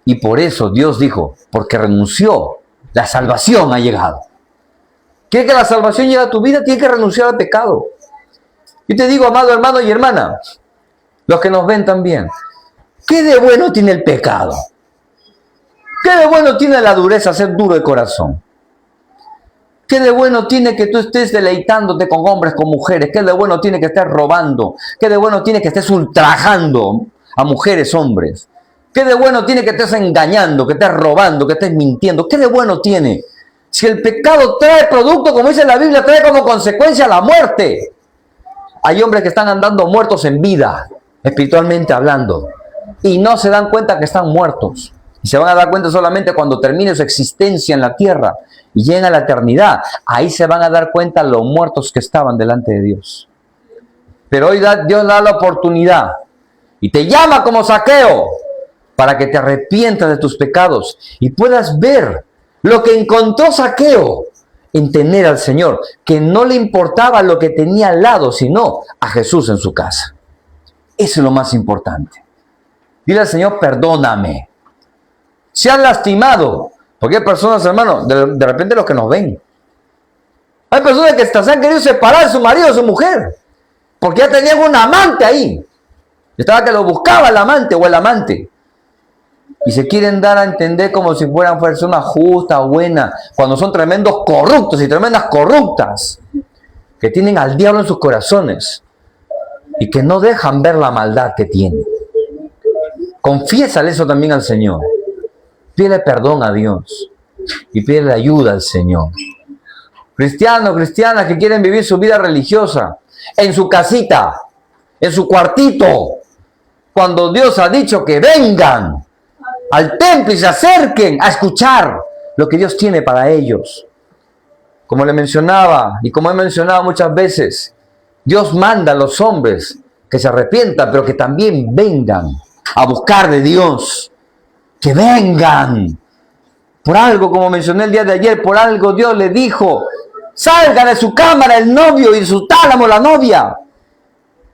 Y por eso Dios dijo, porque renunció, la salvación ha llegado. ¿Quieres que la salvación llegue a tu vida? Tienes que renunciar al pecado. Yo te digo, amado hermano y hermana, los que nos ven también, ¿qué de bueno tiene el pecado? ¿Qué de bueno tiene la dureza, ser duro de corazón? ¿Qué de bueno tiene que tú estés deleitándote con hombres, con mujeres? ¿Qué de bueno tiene que estés robando? ¿Qué de bueno tiene que estés ultrajando a mujeres, hombres? ¿Qué de bueno tiene que estés engañando, que estés robando, que estés mintiendo? ¿Qué de bueno tiene? Si el pecado trae producto, como dice la Biblia, trae como consecuencia la muerte. Hay hombres que están andando muertos en vida, espiritualmente hablando, y no se dan cuenta que están muertos. Y se van a dar cuenta solamente cuando termine su existencia en la tierra y lleguen a la eternidad. Ahí se van a dar cuenta los muertos que estaban delante de Dios. Pero hoy Dios da la oportunidad y te llama como Zaqueo para que te arrepientas de tus pecados y puedas ver lo que encontró Zaqueo en tener al Señor, que no le importaba lo que tenía al lado, sino a Jesús en su casa. Eso es lo más importante. Dile al Señor, perdóname. Se han lastimado, porque hay personas, hermanos, de repente los que nos ven. Hay personas que hasta se han querido separar de su marido o de su mujer, porque ya tenían un amante ahí. Estaba que lo buscaba el amante o el amante. Y se quieren dar a entender como si fueran personas justas, buenas, cuando son tremendos corruptos y tremendas corruptas, que tienen al diablo en sus corazones y que no dejan ver la maldad que tienen. Confiésale eso también al Señor. Pídele perdón a Dios y pídele ayuda al Señor. Cristianos, cristianas que quieren vivir su vida religiosa en su casita, en su cuartito, cuando Dios ha dicho que vengan al templo y se acerquen a escuchar lo que Dios tiene para ellos. Como le mencionaba y como he mencionado muchas veces, Dios manda a los hombres que se arrepientan, pero que también vengan a buscar de Dios. Que vengan. Por algo, como mencioné el día de ayer, por algo Dios le dijo, salga de su cámara el novio y de su tálamo la novia.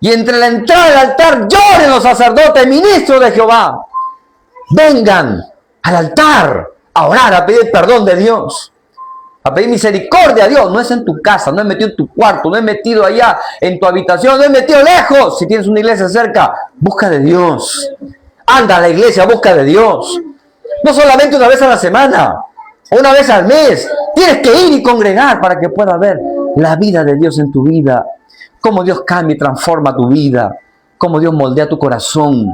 Y entre la entrada del altar lloren los sacerdotes, ministros de Jehová. Vengan al altar a orar, a pedir perdón de Dios, a pedir misericordia a Dios. No es en tu casa, no es metido en tu cuarto, no es metido allá en tu habitación, no es metido lejos. Si tienes una iglesia cerca, busca de Dios. Anda a la iglesia, busca de Dios. No solamente una vez a la semana, o una vez al mes. Tienes que ir y congregar para que puedas ver la vida de Dios en tu vida. Cómo Dios cambia y transforma tu vida. Cómo Dios moldea tu corazón.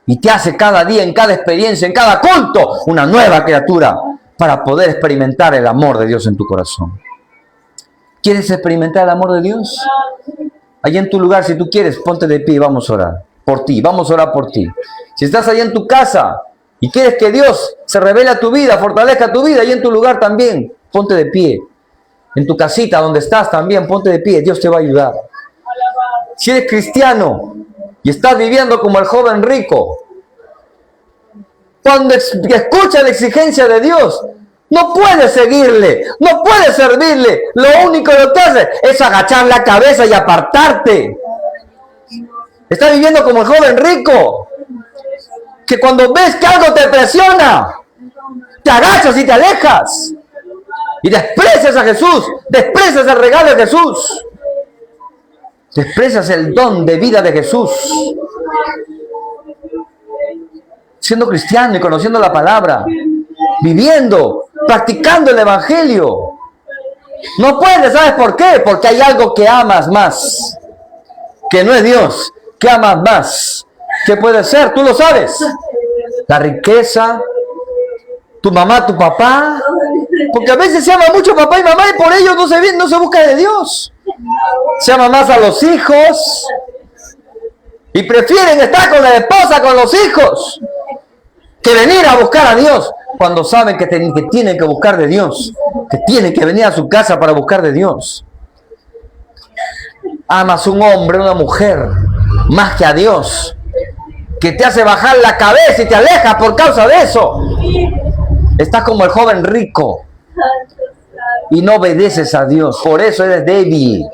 Y te hace cada día, en cada experiencia, en cada culto, una nueva criatura para poder experimentar el amor de Dios en tu corazón. ¿Quieres experimentar el amor de Dios? Allí en tu lugar, si tú quieres, ponte de pie y vamos a orar por ti. Vamos a orar por ti. Si estás allí en tu casa y quieres que Dios se revele a tu vida, fortalezca tu vida, allí en tu lugar también, ponte de pie. En tu casita, donde estás también, ponte de pie. Dios te va a ayudar. Si eres cristiano y estás viviendo como el joven rico, cuando escucha la exigencia de Dios, no puedes seguirle, no puedes servirle. Lo único que te hace es agachar la cabeza y apartarte. Estás viviendo como el joven rico, que cuando ves que algo te presiona, te agachas y te alejas. Y desprecias a Jesús, desprecias el regalo de Jesús. Desprecias el don de vida de Jesús. Siendo cristiano y conociendo la palabra, viviendo, practicando el evangelio. No puedes, ¿sabes por qué? Porque hay algo que amas más, que no es Dios, que amas más. ¿Qué puede ser? Tú lo sabes. La riqueza, tu mamá, tu papá. Porque a veces se ama mucho papá y mamá y por ello no se busca de Dios. Se ama más a los hijos y prefieren estar con la esposa, con los hijos, que venir a buscar a Dios, cuando saben que tienen que buscar de Dios, que tienen que venir a su casa para buscar de Dios. Amas a un hombre, una mujer, más que a Dios, que te hace bajar la cabeza y te alejas por causa de eso. Estás como el joven rico y no obedeces a Dios. Por eso eres débil,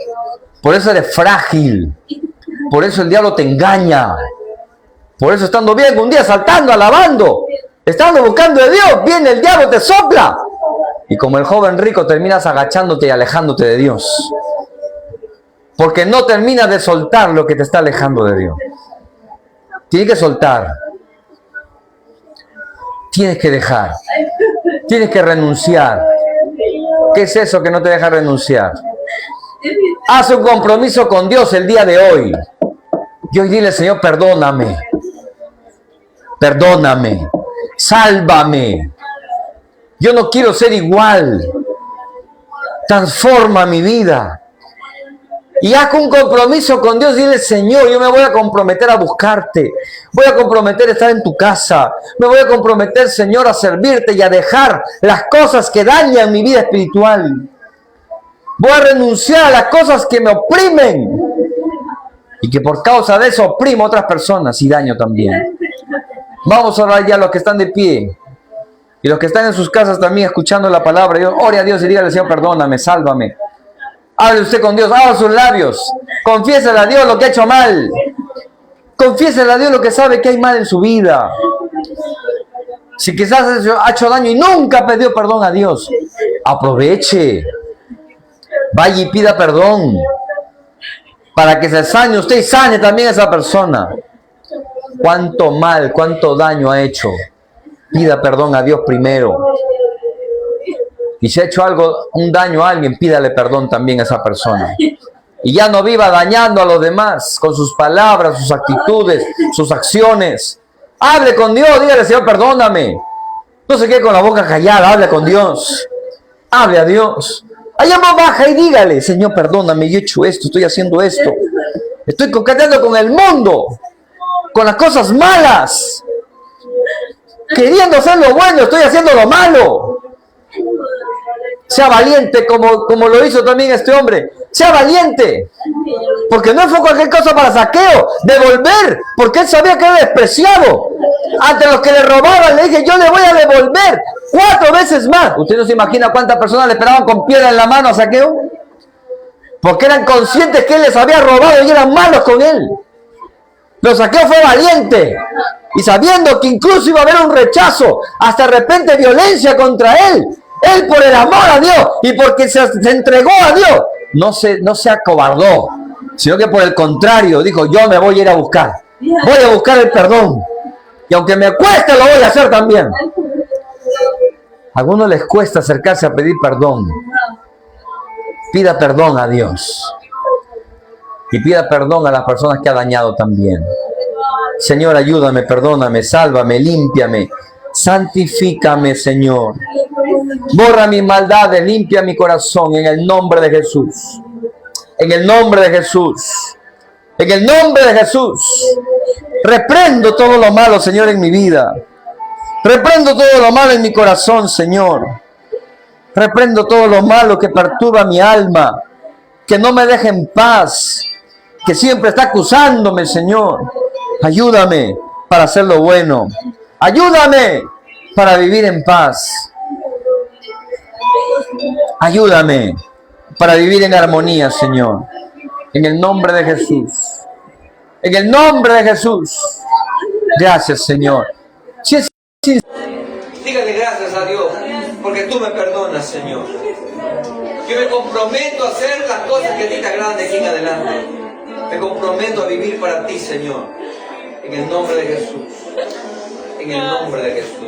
por eso eres frágil, por eso el diablo te engaña. Por eso estando bien un día, saltando, alabando, estando buscando de Dios, viene el diablo, te sopla. Y como el joven rico terminas agachándote y alejándote de Dios. Porque no terminas de soltar lo que te está alejando de Dios. Tienes que soltar. Tienes que dejar. Tienes que renunciar. ¿Qué es eso que no te deja renunciar? Haz un compromiso con Dios el día de hoy. Y hoy dile, Señor, perdóname. Perdóname. Sálvame. Yo no quiero ser igual. Transforma mi vida. Y haz un compromiso con Dios. Dile, Señor, yo me voy a comprometer a buscarte. Voy a comprometer a estar en tu casa. Me voy a comprometer, Señor, a servirte y a dejar las cosas que dañan mi vida espiritual. Voy a renunciar a las cosas que me oprimen. Y que por causa de eso oprimo a otras personas y daño también. Vamos a orar ya los que están de pie. Y los que están en sus casas también escuchando la palabra. Yo ore a Dios y dígale, Señor, perdóname, sálvame. Hable usted con Dios, abra sus labios. Confiésele a Dios lo que ha hecho mal. Confiésele a Dios lo que sabe que hay mal en su vida. Si quizás ha hecho daño y nunca ha pedido perdón a Dios, aproveche. Vaya y pida perdón. Para que se sane usted y sane también a esa persona. Cuánto mal, cuánto daño ha hecho. Pida perdón a Dios primero. Y si ha hecho un daño a alguien, pídale perdón también a esa persona. Y ya no viva dañando a los demás con sus palabras, sus actitudes, sus acciones. Hable con Dios, dígale, Señor, perdóname. No se quede con la boca callada, hable con Dios. Hable a Dios. Allá más baja y dígale, Señor, perdóname, yo he hecho esto, estoy haciendo esto. Estoy coqueteando con el mundo, con las cosas malas. Queriendo hacer lo bueno, estoy haciendo lo malo. Sea valiente como lo hizo también este hombre. Sea valiente. Porque no fue cualquier cosa para Zaqueo. Devolver. Porque él sabía que era despreciado. Ante los que le robaban, le dije, yo le voy a devolver 4 veces más. ¿Usted no se imagina cuántas personas le esperaban con piedra en la mano a Zaqueo? Porque eran conscientes que él les había robado y eran malos con él. Pero Zaqueo fue valiente. Y sabiendo que incluso iba a haber un rechazo, hasta de repente violencia contra él. Él por el amor a Dios y porque se entregó a Dios, no se acobardó, sino que por el contrario dijo, yo me voy a ir a buscar. Voy a buscar el perdón. Y aunque me cueste, lo voy a hacer también. A algunos les cuesta acercarse a pedir perdón. Pida perdón a Dios. Y pida perdón a las personas que ha dañado también. Señor, ayúdame, perdóname, sálvame, límpiame, santifícame, Señor. Borra mis maldades, limpia mi corazón en el nombre de Jesús. En el nombre de Jesús. En el nombre de Jesús. Reprendo todo lo malo, Señor, en mi vida. Reprendo todo lo malo en mi corazón, Señor. Reprendo todo lo malo que perturba mi alma, que no me deja en paz, que siempre está acusándome, Señor. Ayúdame para hacer lo bueno. Ayúdame para vivir en paz. Ayúdame para vivir en armonía, Señor. En el nombre de Jesús. En el nombre de Jesús. Gracias, Señor. Dígale gracias a Dios, porque tú me perdonas, Señor. Yo me comprometo a hacer las cosas que a ti te agradan de aquí en adelante. Me comprometo a vivir para ti, Señor. En el nombre de Jesús. En el nombre de Jesús.